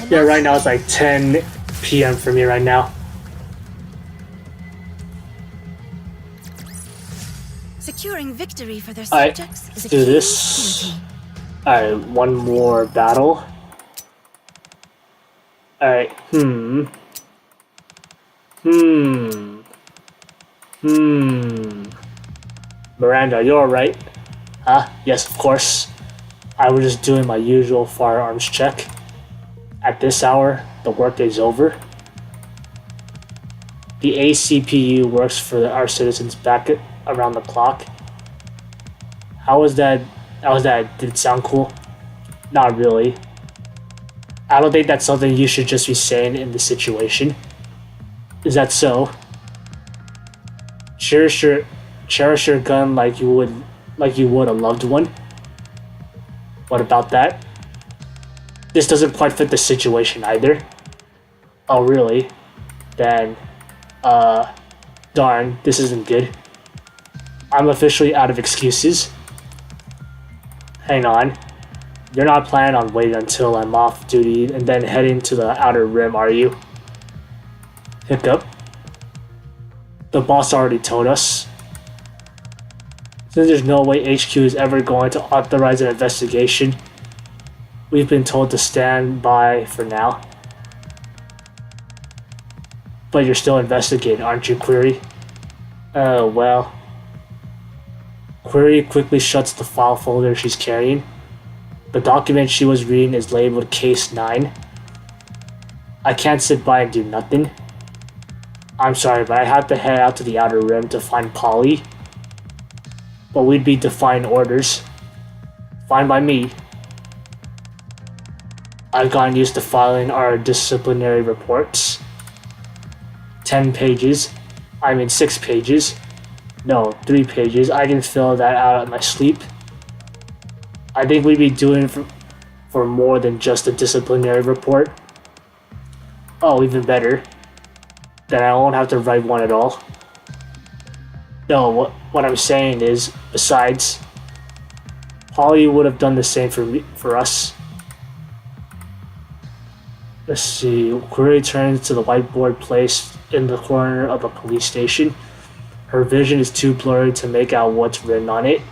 Yeah, right now it's like 10 p.m. for me right now. Securing victory for their Alright, subjects is a do key this. activity. Alright, one more battle. Alright, Miranda, you alright? Huh? Yes, of course. I was just doing my usual firearms check. At this hour, the workday's over. The ACPU works for our citizens back around the clock. How was that? Did it sound cool? Not really. I don't think that's something you should just be saying in this situation. Is that so? Cherish your gun like you would a loved one. What about that? This doesn't quite fit the situation either. Oh, really? Then, darn, this isn't good. I'm officially out of excuses. Hang on. You're not planning on waiting until I'm off duty and then heading to the outer rim, are you? Hiccup. The boss already told us. Since there's no way HQ is ever going to authorize an investigation, we've been told to stand by for now. But you're still investigating, aren't you, Query? Oh, well. Query quickly shuts the file folder she's carrying. The document she was reading is labeled Case 9. I can't sit by and do nothing. I'm sorry, but I have to head out to the outer rim to find Polly. But we'd be defying orders. Fine by me. I've gotten used to filing our disciplinary reports. 10 pages. I mean 6 pages. No, 3 pages. I can fill that out in my sleep. I think we'd be doing for more than just a disciplinary report. Oh, even better. Then I won't have to write one at all. No, what I'm saying is, besides, Polly would have done the same for us. Let's see. Query turns to the whiteboard placed in the corner of the police station. Her vision is too blurry to make out what's written on it.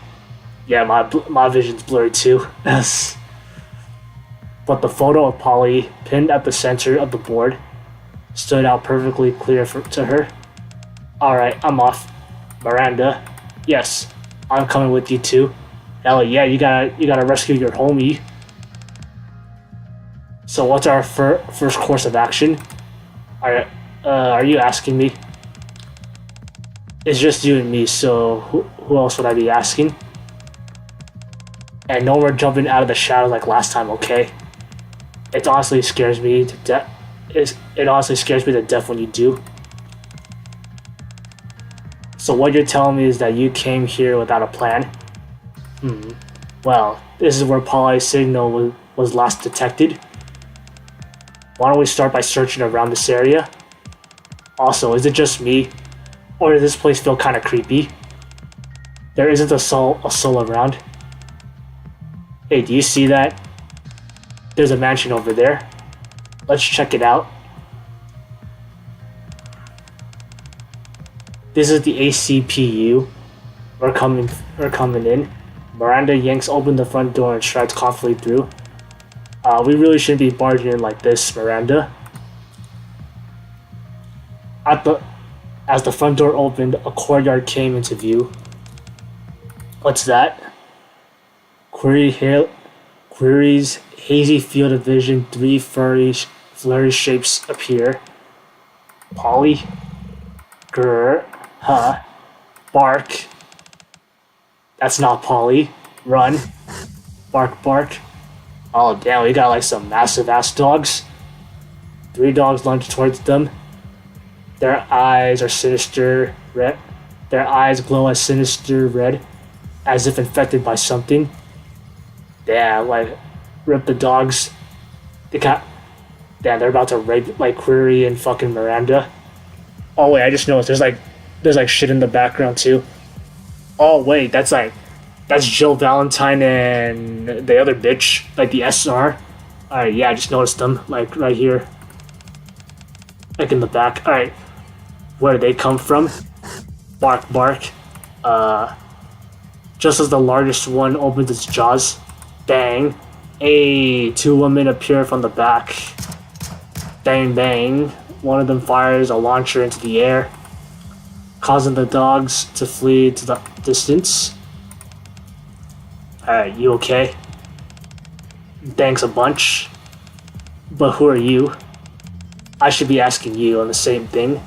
Yeah, my vision's blurry too. Yes. But the photo of Polly, pinned at the center of the board, stood out perfectly clear to her. Alright, I'm off. Miranda. Yes, I'm coming with you too. Hell yeah, you gotta rescue your homie. So what's our first course of action? Are you asking me? It's just you and me, so who else would I be asking? And no more jumping out of the shadow like last time, okay? It honestly scares me to death. It honestly scares me to death when you do. So what you're telling me is that you came here without a plan? Well, this is where Polly's signal was last detected. Why don't we start by searching around this area? Also, is it just me? Or does this place feel kinda creepy? There isn't a soul around. Hey, do you see that? There's a mansion over there. Let's check it out. This is the ACPU. We're coming in. Miranda yanks open the front door and strides confidently through. We really shouldn't be barging in like this, Miranda. As the front door opened, a courtyard came into view. What's that? Query's hazy field of vision, 3 flurry shapes appear. Polly? Grr. Huh. Bark. That's not Polly. Run. Bark, bark. Oh damn, we got like some massive ass dogs. 3 dogs lunge towards them. Their eyes are sinister red. Their eyes glow a sinister red, as if infected by something. Damn, like, rip the dogs. Damn, they're about to rape like Query and fucking Miranda. Oh wait, I just noticed there's like shit in the background too. Oh wait, that's Jill Valentine and the other bitch, like the SR. Alright, yeah, I just noticed them, like right here. Like in the back. Alright. Where did they come from? Bark, bark. Just as the largest one opens its jaws. Bang. Hey, 2 women appear from the back. Bang, bang. One of them fires a launcher into the air, causing the dogs to flee to the distance. Alright, you okay? Thanks a bunch. But who are you? I should be asking you on the same thing.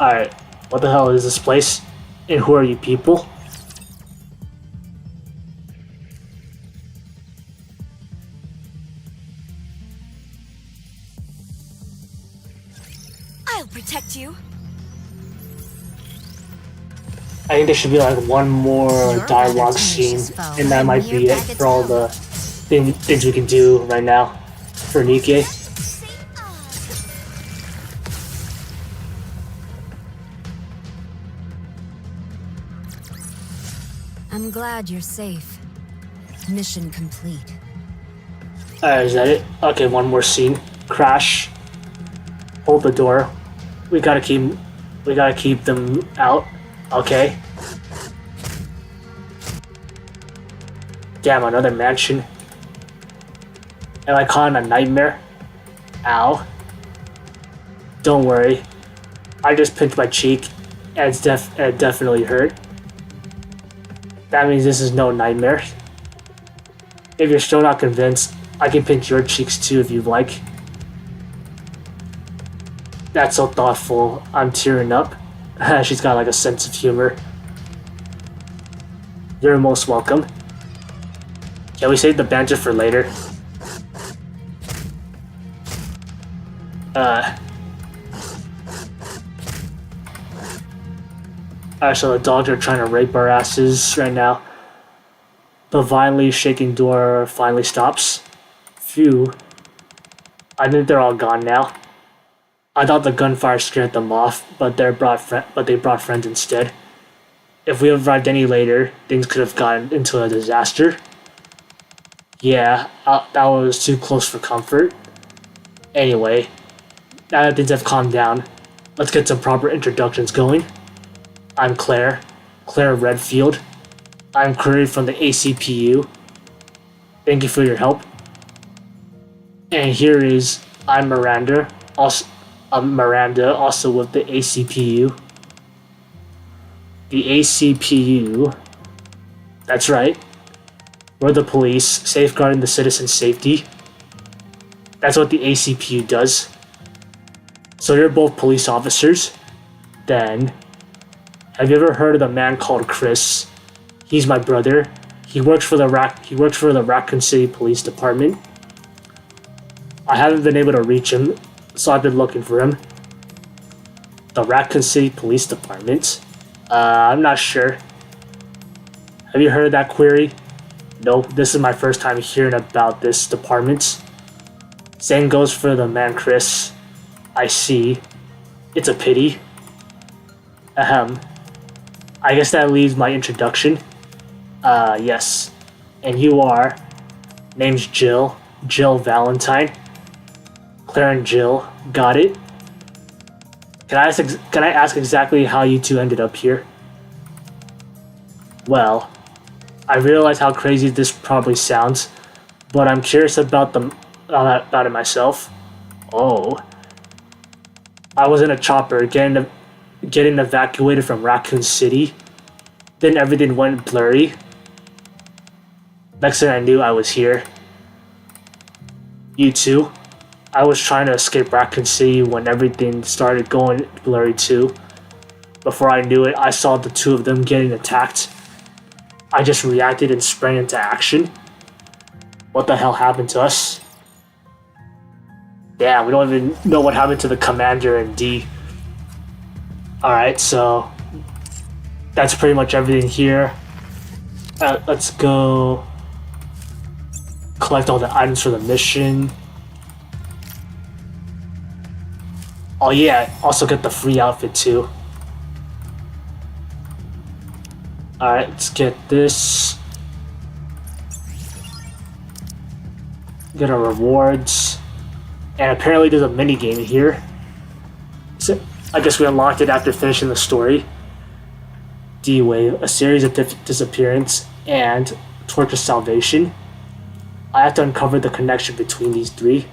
Alright, what the hell is this place? And who are you people? I'll protect you. I think there should be like one more You're a dialogue rather scene, tenacious foe. and that might be it for all the things we can do right now for NIKKE. I'm glad you're safe. Mission complete. Alright, is that it? Okay, one more scene. Crash. Hold the door. We gotta keep them out. Okay. Damn, another mansion. Am I calling a nightmare? Ow. Don't worry. I just pinched my cheek, and it definitely hurt. That means this is no nightmare. If you're still not convinced, I can pinch your cheeks too if you'd like. That's so thoughtful. I'm tearing up. She's got like a sense of humor. You're most welcome. Can we save the banter for later? Alright, so the dogs are trying to rape our asses right now. The violently shaking door finally stops. Phew. I think they're all gone now. I thought the gunfire scared them off, but they brought friends instead. If we arrived any later, things could have gotten into a disaster. Yeah, that was too close for comfort. Anyway, now that things have calmed down, let's get some proper introductions going. I'm Claire Redfield. I'm queried from the ACPU. Thank you for your help. And here is I'm Miranda, also with the ACPU. The ACPU, that's right. We're the police, safeguarding the citizens' safety. That's what the ACPU does. So you're both police officers? Then, have you ever heard of the man called Chris? He's my brother. He works for the Raccoon City Police Department. I haven't been able to reach him, so I've been looking for him. The Raccoon City Police Department? I'm not sure. Have you heard of that query? Nope, this is my first time hearing about this department. Same goes for the man Chris. I see. It's a pity. Ahem. I guess that leaves my introduction. Yes. And you are? Name's Jill. Jill Valentine. Claire and Jill. Got it? Can I ask exactly how you two ended up here? Well, I realize how crazy this probably sounds, but I'm curious about it myself. Oh. I was in a chopper getting evacuated from Raccoon City. Then everything went blurry. Next thing I knew, I was here. You too? I was trying to escape Raccoon City when everything started going blurry too. Before I knew it, I saw the two of them getting attacked. I just reacted and sprang into action. What the hell happened to us? Damn, we don't even know what happened to the commander and D. Alright, so that's pretty much everything here. Let's go collect all the items for the mission. Oh yeah, also get the free outfit too. Alright, let's get this. Get our rewards. And apparently there's a mini game here. So I guess we unlocked it after finishing the story. D-Wave, a series of disappearance, and Torch of Salvation. I have to uncover the connection between these three,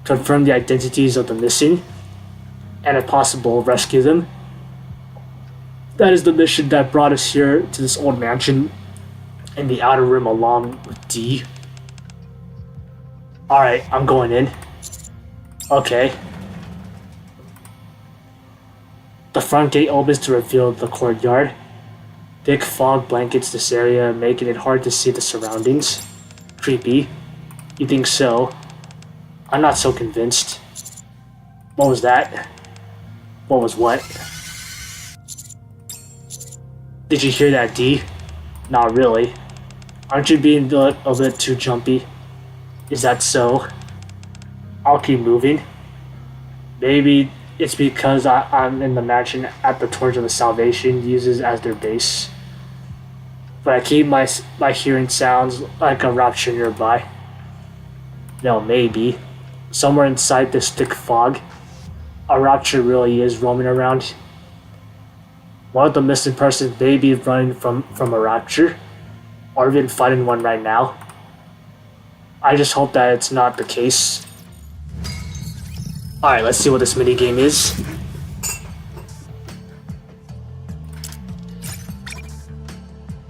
confirm the identities of the missing, and if possible, rescue them. That is the mission that brought us here to this old mansion in the outer room along with D. Alright, I'm going in. Okay. The front gate opens to reveal the courtyard. Thick fog blankets this area, making it hard to see the surroundings. Creepy. You think so? I'm not so convinced. What was that? What was what? Did you hear that, D? Not really. Aren't you being a bit too jumpy? Is that so? I'll keep moving. Maybe it's because I'm in the mansion at the Torch of the Salvation uses as their base. But I keep my hearing sounds like a rapture nearby. No, maybe. Somewhere inside this thick fog, a rapture really is roaming around. One of the missing persons may be running from a rapture, or even fighting one right now. I just hope that it's not the case. Alright, let's see what this minigame is.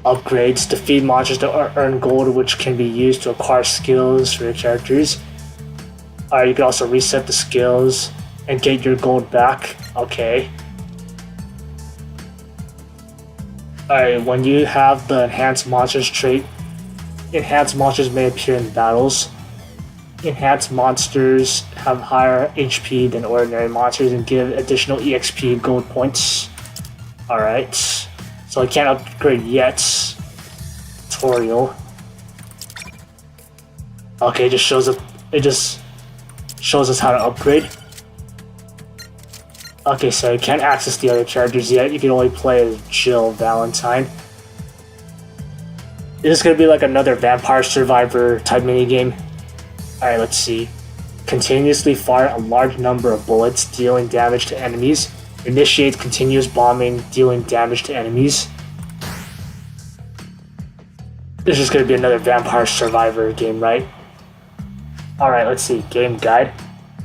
Upgrades. Defeat monsters to earn gold, which can be used to acquire skills for your characters. Alright, you can also reset the skills and get your gold back. Okay. Alright, when you have the enhanced monsters trait, enhanced monsters may appear in battles. Enhanced monsters have higher HP than ordinary monsters and give additional EXP gold points. Alright, so I can't upgrade yet. Tutorial. Okay, it just shows us how to upgrade. Okay, so you can't access the other characters yet. You can only play as Jill Valentine. This is gonna be like another Vampire Survivor type minigame. Alright, let's see. Continuously fire a large number of bullets, dealing damage to enemies. Initiate continuous bombing, dealing damage to enemies. This is gonna be another Vampire Survivor game, right? Alright, let's see. Game guide.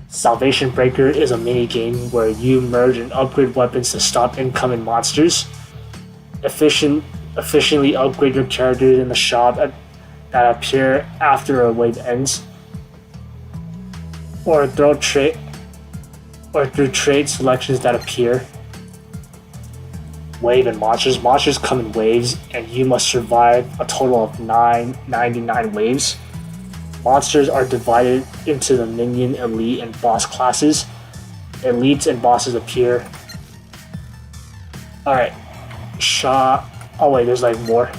Salvation Breaker is a mini-game where you merge and upgrade weapons to stop incoming monsters. Efficiently upgrade your characters in the shop that appear after a wave ends. Or through trade selections that appear. Wave and monsters. Monsters come in waves, and you must survive a total of 99 waves. Monsters are divided into the minion, elite, and boss classes. Elites and bosses appear. Alright. Oh wait, there's like more.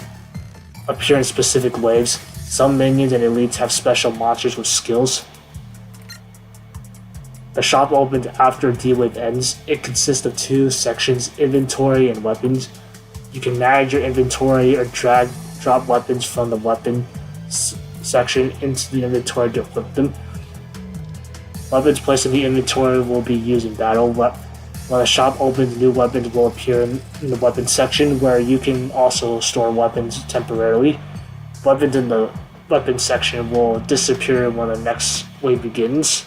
Appear in specific waves. Some minions and elites have special monsters with skills. The shop opens after D-Wave ends. It consists of two sections, inventory and weapons. You can manage your inventory or drop weapons from the weapon section into the inventory to equip them. Weapons placed in the inventory will be used in battle. When the shop opens, new weapons will appear in the weapons section, where you can also store weapons temporarily. Weapons in the weapons section will disappear when the next wave begins.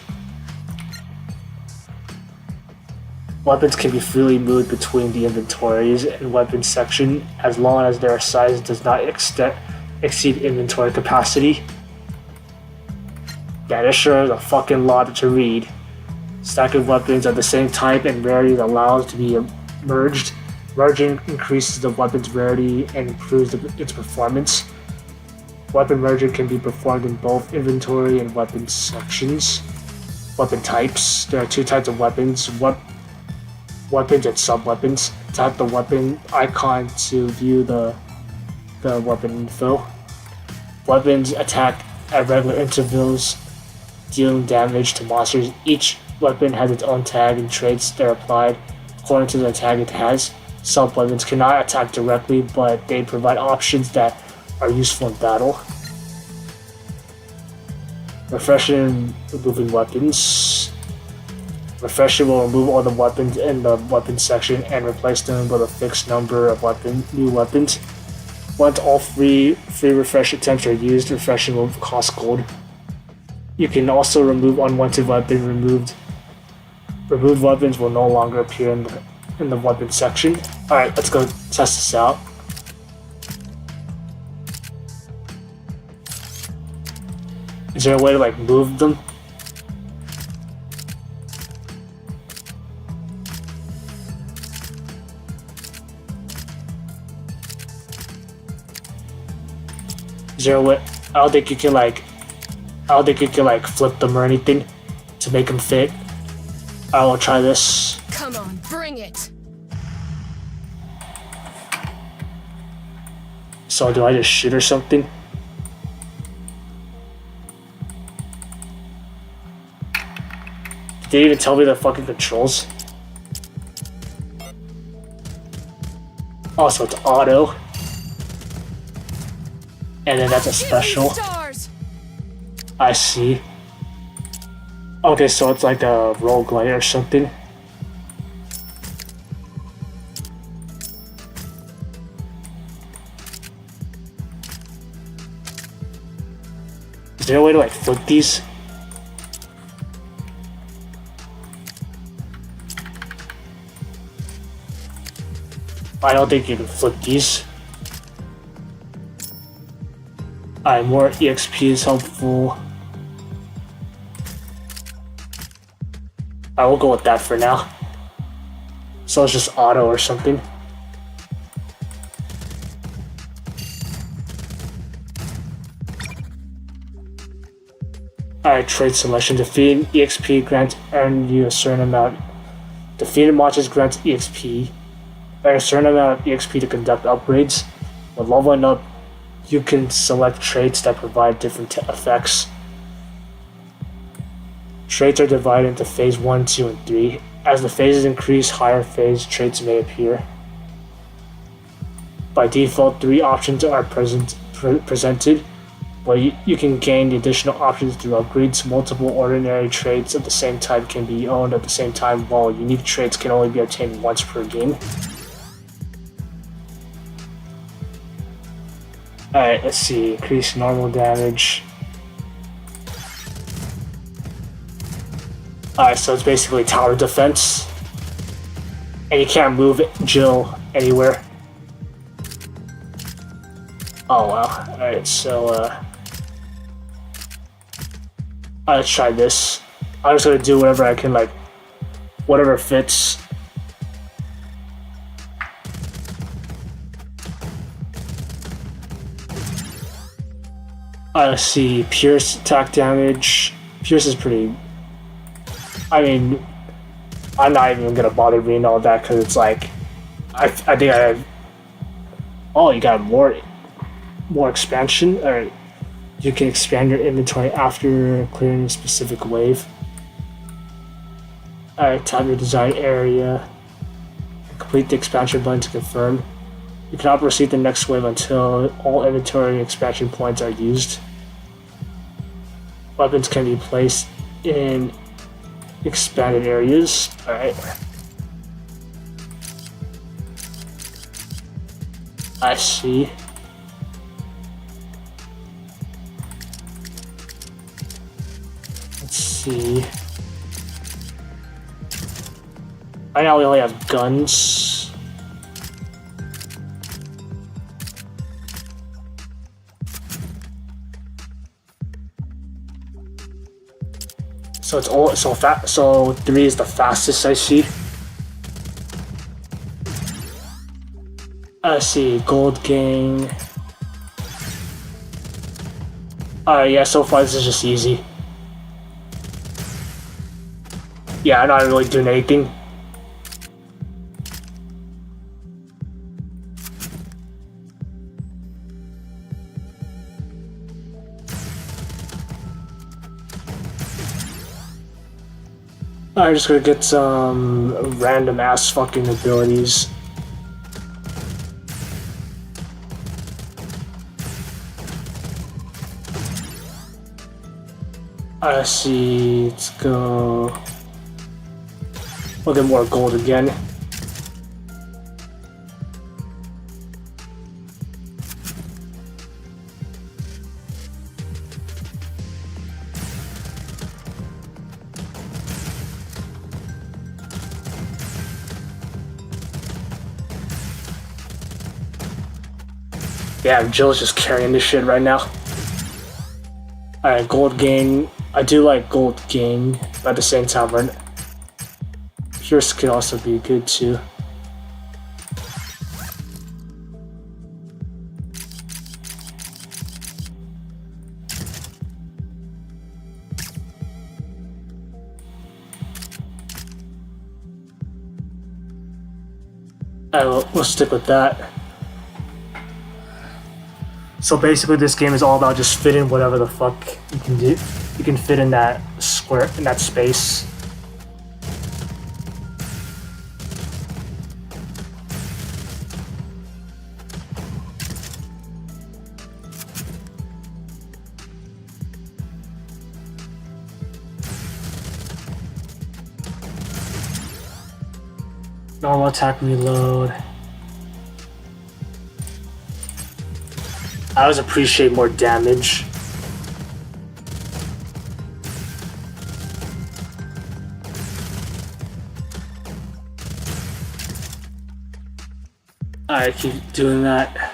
Weapons can be freely moved between the inventories and weapons section as long as their size does not exceed inventory capacity. Yeah, this sure is a fucking lot to read. Stacking weapons of the same type and rarity allows to be merged. Merging increases the weapon's rarity and improves its performance. Weapon merging can be performed in both inventory and weapons sections. Weapon types. There are two types of weapons. Weapons and sub-weapons. Tap the weapon icon to view the weapon info. Weapons attack at regular intervals, dealing damage to monsters. Each weapon has its own tag and traits that are applied according to the tag it has. Sub-weapons cannot attack directly, but they provide options that are useful in battle. Refreshing and removing weapons. Refresher will remove all the weapons in the weapons section and replace them with a fixed number of new weapons. Once all free refresh attempts are used, refreshing will cost gold. You can also remove unwanted weapons. Removed weapons will no longer appear in the weapons section. Alright, let's go test this out. Is there a way to like move them? Is there a way? I don't think you can like flip them or anything to make them fit. I will try this. Come on, bring it. So do I just shoot or something? Did they even tell me the fucking controls? Oh, so it's auto. And then that's a special. I see. Okay, so it's like a roguelite or something. Is there a way to like flip these? I don't think you can flip these. Alright, more EXP is helpful. I will go with that for now. So it's just auto or something. Alright, trade selection. Defeating EXP grants earn you a certain amount. Defeated monsters grants EXP. Earn a certain amount of EXP to conduct upgrades. When leveling up, you can select traits that provide different effects. Traits are divided into phase 1, 2, and 3. As the phases increase, higher phase traits may appear. By default, 3 options are presented, but you can gain the additional options through upgrades. Multiple ordinary traits of the same type can be owned at the same time, while unique traits can only be obtained once per game. Alright, let's see. Increase normal damage. Alright, so it's basically tower defense. And you can't move Jill anywhere. Oh wow. Alright, so let's try this. I'm just gonna do whatever I can, like, whatever fits. Let's see, Pierce attack damage. Pierce is pretty... I mean, I'm not even gonna bother reading all that because it's like... I think I have... Oh, you got more expansion? Alright. You can expand your inventory after clearing a specific wave. Alright, tap your desired area. Complete the expansion button to confirm. You cannot proceed the next wave until all inventory expansion points are used. Weapons can be placed in expanded areas. Alright. I see. Let's see. Right now we only have guns. So it's all so fast. So 3 is the fastest I see. I see gold gain. Alright, yeah. So far this is just easy. Yeah, I'm not really doing anything. I'm just gonna get some random ass fucking abilities. I see, let's go. We'll get more gold again. Yeah, Jill's just carrying this shit right now. Alright, gold gain. I do like gold gain, but at the same time, Pierce could also be good too. Alright, we'll stick with that. So basically, this game is all about just fitting whatever the fuck you can do. You can fit in that square, in that space. Normal attack reload. I always appreciate more damage. Alright, keep doing that.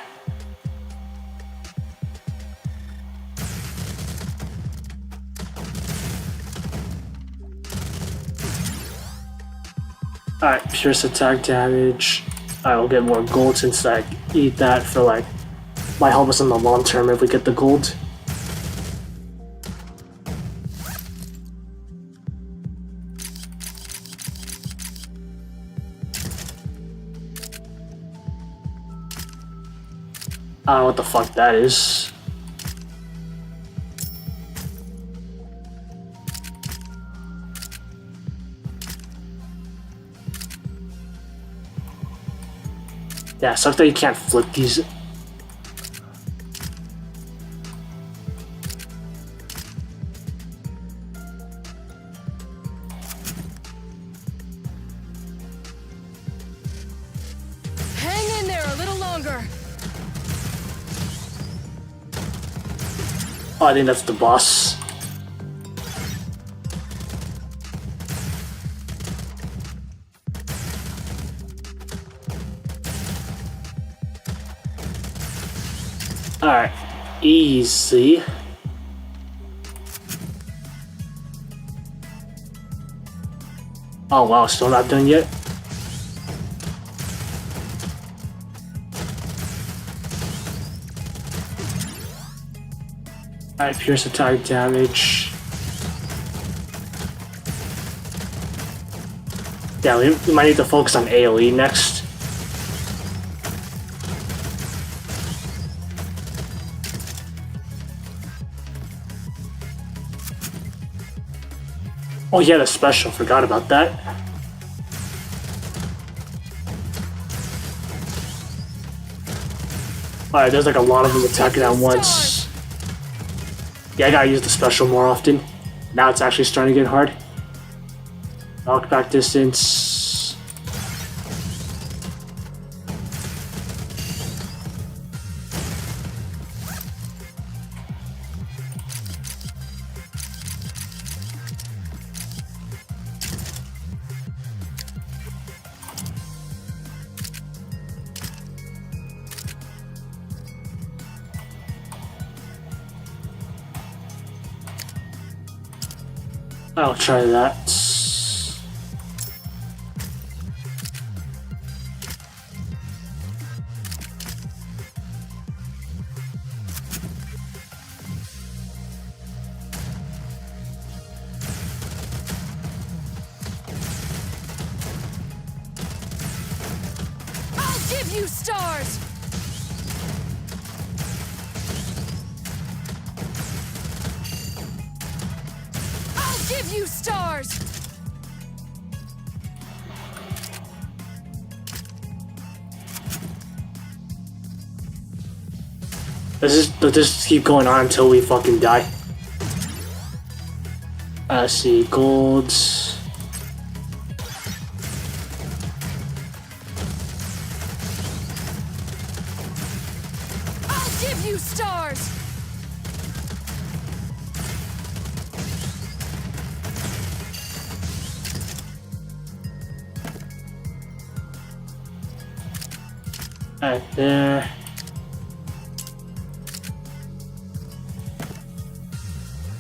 Alright, pierce attack damage. I will get more gold since I eat that for like, might help us in the long term if we get the gold. I don't know what the fuck that is. Yeah, sucks that you can't flip these. Hang in there a little longer. Oh, I think that's the boss. Alright, easy. Oh wow, still not done yet? Alright, pierce attack damage. Yeah, we might need to focus on AoE next. Oh yeah, the special, forgot about that. Alright, there's like a lot of them attacking at once. Yeah, I gotta use the special more often. Now it's actually starting to get hard. Knockback distance. I'll try that. I'll give you stars. Give you stars! Let's just keep going on until we fucking die. Let's see, golds. I'll give you stars! Right there.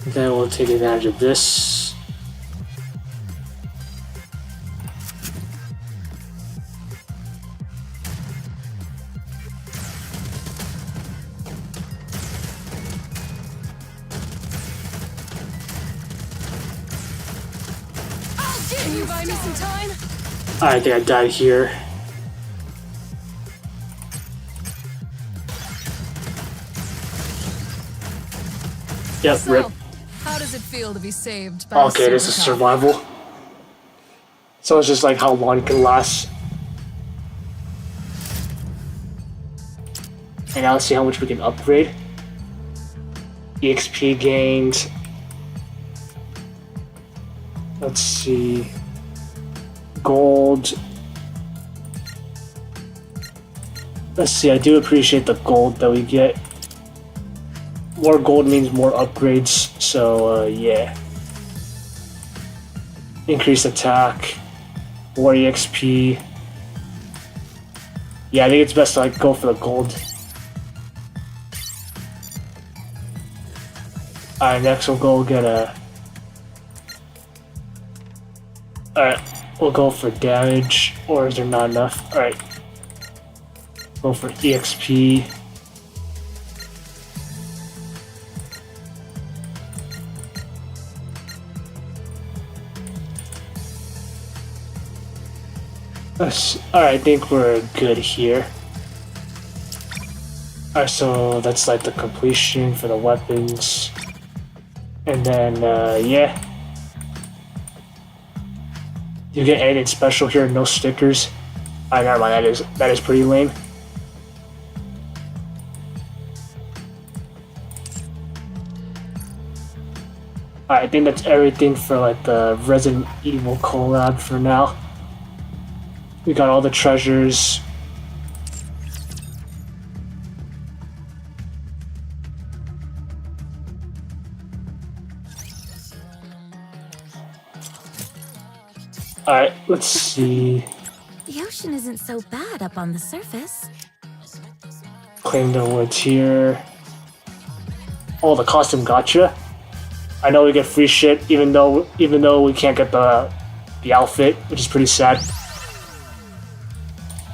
Then we'll take advantage of this. Can you buy me some time? I think I died here. Yep, rip. How does it feel to be saved by Okay, this is survival. So it's just like how long it can last. And now let's see how much we can upgrade. EXP gained. Let's see. Gold. Let's see, I do appreciate the gold that we get. More gold means more upgrades, so yeah. Increased attack. More EXP. Yeah, I think it's best to like go for the gold. Alright, next we'll go get a... Alright, we'll go for damage, or is there not enough? Alright. Go for EXP. Alright, I think we're good here. Alright, so that's like the completion for the weapons. And then, yeah. You get anything special here, no stickers. Never mind, that is pretty lame. Alright, I think that's everything for like the Resident Evil collab for now. We got all the treasures. Alright, let's see. The ocean isn't so bad up on the surface. Claim the woods here. Oh, the costume gotcha. I know we get free shit even though we can't get the outfit, which is pretty sad.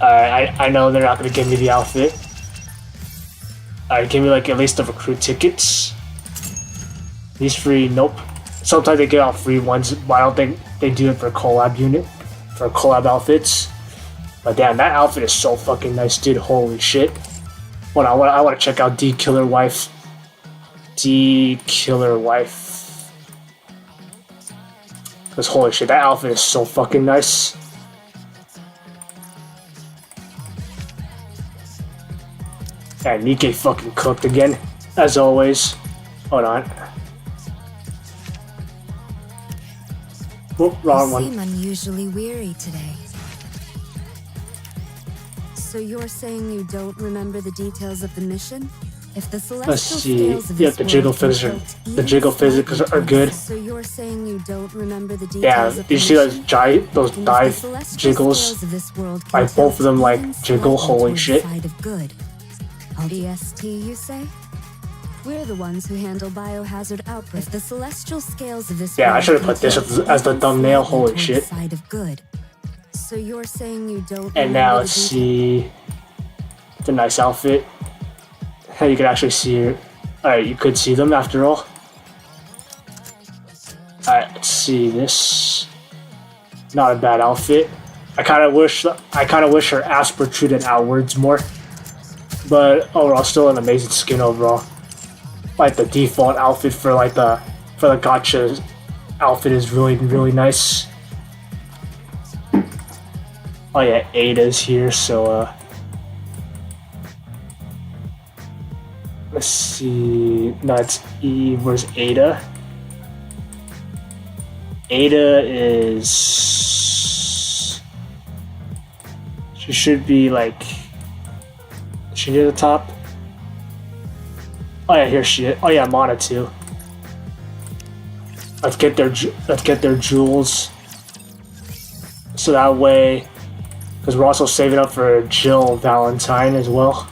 I know they're not gonna give me the outfit. Alright, give me like at least the recruit tickets. These free, nope. Sometimes they give out free ones, but I don't think they do it for collab unit, for collab outfits. But damn, that outfit is so fucking nice, dude. Holy shit. Hold on, I want to check out D Killer Wife. D Killer Wife. Cause holy shit, that outfit is so fucking nice. And NIKKE fucking cooked again, as always. Hold on. Whoop, wrong one. You seem unusually weary today. So you're saying you don't remember the details of the mission? If the celestial Let's see. scales of Yeah, this the world jiggle can physics tilt even physics are good. So you're saying you don't remember the Yeah, details of did you the see mission? those And if dive the celestial jiggles? scales of this world can Like both of them tilt like even jiggle, slightly holy toward the shit. side of good. DST, you say? We're the ones who handle biohazard outbreaks. If the celestial scales of this Yeah, I world should have can put this tilt as the even thumbnail, slightly holy toward shit. the side of good. So you're saying you don't And remember now the let's details? see. It's a nice outfit. Hey, you can actually see it. Alright, you could see them after all. Alright, let's see this. Not a bad outfit. I kinda wish her ass protruded outwards more. But overall, still an amazing skin overall. Like the default outfit for the gacha outfit is really nice. Oh yeah, Ada's here, so let's see. No, it's Eve. Where's Ada? Ada is. She should be like. Is she near the top? Oh yeah, here she is. Oh yeah, Mana too. Let's get their jewels. So that way, because we're also saving up for Jill Valentine as well.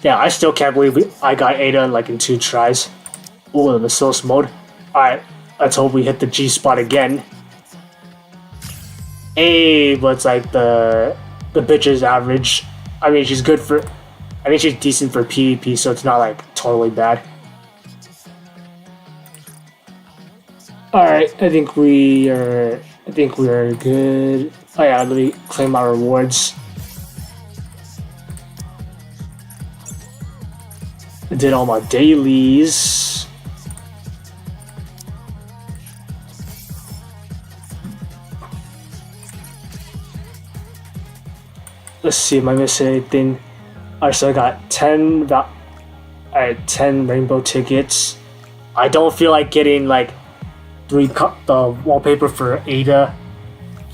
Yeah, I still can't believe I got Ada like in 2 tries. Ooh, the Source mode. Alright, let's hope we hit the G spot again. Hey, but it's like the bitch is average. I mean, she's good for. I think she's decent for PvP, so it's not like totally bad. Alright, I think we are good. Oh yeah, let me claim my rewards. I did all my dailies. Let's see, am I missing anything? Alright, so I got 10 rainbow tickets. I don't feel like getting like the wallpaper for Ada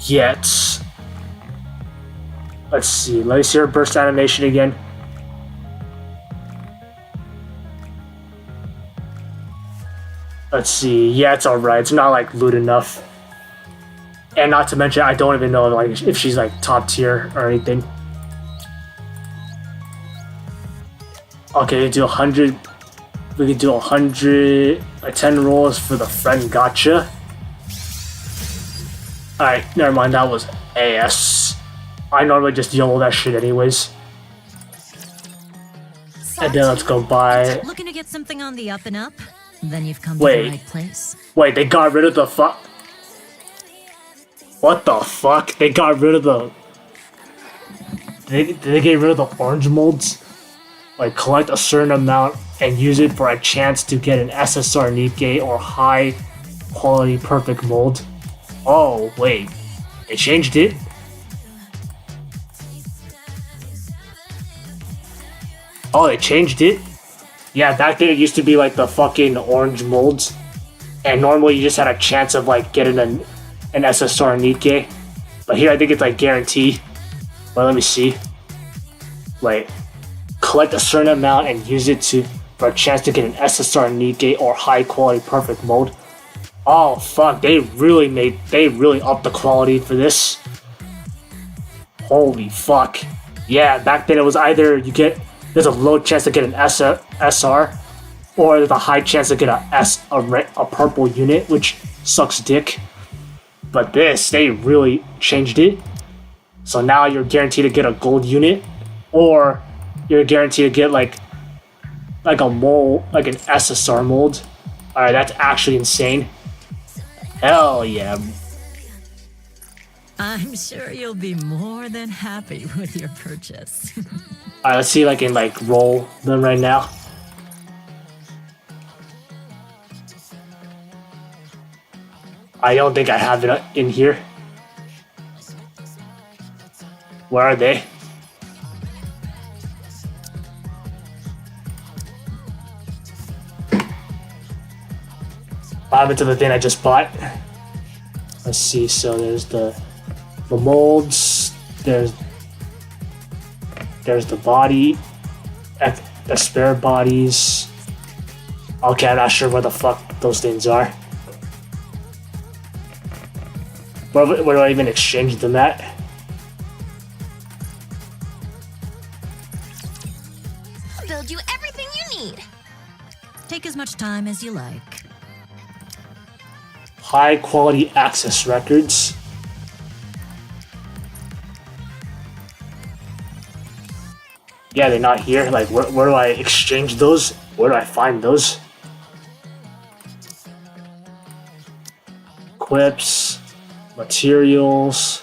yet. Let's see, let me see her burst animation again. Let's see, yeah, it's alright. It's not like loot enough. And not to mention, I don't even know like if she's like top tier or anything. Okay, we do 100. We can do 100, 10 rolls for the friend gotcha. Alright, never mind, that was AS. I normally just YOLO that shit anyways. And then let's go buy. Looking to get something on the up and up? Then you've come to Wait. the right place. Wait, they got rid of the fuck. What the fuck? They got rid of the. Did they get rid of the orange molds? Like, collect a certain amount and use it for a chance to get an SSR NIKKE or high quality perfect mold. Oh, wait. They changed it? Oh, they changed it? Yeah, back then it used to be like the fucking orange molds. And normally you just had a chance of like getting an SSR NIKKE. But here I think it's like guaranteed. But let me see. Wait. Collect a certain amount and use it for a chance to get an SSR NIKKE or high quality perfect mold. Oh fuck, they really upped the quality for this. Holy fuck. Yeah, back then it was either there's a low chance to get an SR, or there's a high chance to get a purple unit, which sucks dick. But this, they really changed it. So now you're guaranteed to get a gold unit, or you're guaranteed to get like a mold, like an SSR mold. Alright, that's actually insane. Hell yeah. I'm sure you'll be more than happy with your purchase. Alright, let's see if I can like roll them right now. I don't think I have it in here. Where are they? What happened to the thing I just bought? Let's see, so there's the molds, there's the body, the spare bodies. Okay, I'm not sure where the fuck those things are. Where do I even exchange them at? I'll build you everything you need. Take as much time as you like. High quality access records. Yeah, they're not here. Like, where do I exchange those? Where do I find those? Equips, materials.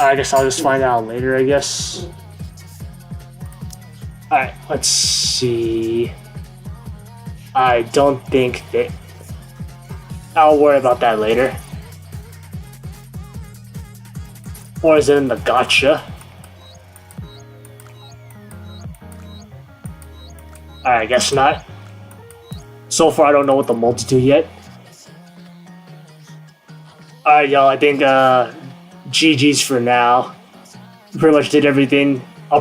I guess I'll just find out later, I guess. Alright, let's see. I don't think that... I'll worry about that later. Or is it in the gotcha? Alright, I guess not. So far, I don't know what the molds do yet. Alright, y'all, I think, GG's for now. Pretty much did everything. I'll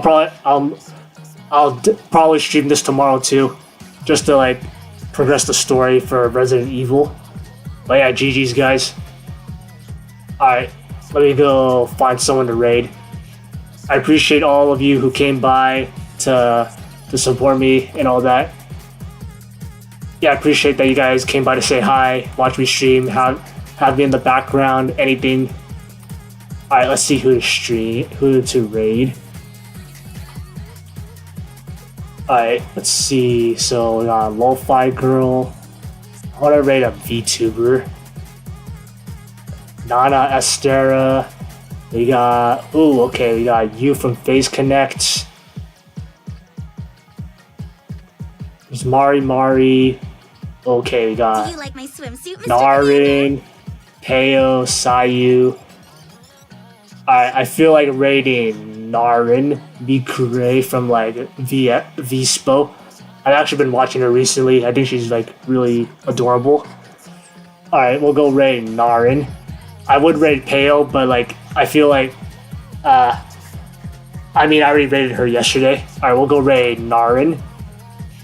probably stream this tomorrow, too. Just to, like, progress the story for Resident Evil. But yeah, GG's, guys. Alright. Let me go find someone to raid. I appreciate all of you who came by to support me and all that. Yeah, I appreciate that you guys came by to say hi, watch me stream, have me in the background, anything. Alright, let's see who to raid. Alright, let's see. So we got Lo-Fi Girl. I want to rate a VTuber. Nana Estera. We got, ooh, okay, we got you from Phase Connect. There's Mari. Okay, we got Do you like my swimsuit, Mr. Narin, Peo, Sayu. Alright, I feel like rating Narin Mikure from like Vispo. I've actually been watching her recently. I think she's like really adorable. Alright, we'll go rate Narin. I would rate Peo, but like I feel like I already rated her yesterday. Alright, we'll go rate Narin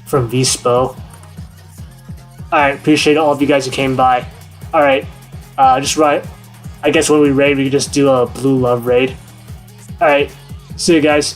from Vispo. Alright, appreciate all of you guys who came by. Alright, just right. I guess when we raid, we could just do a blue love raid. Alright, see you guys.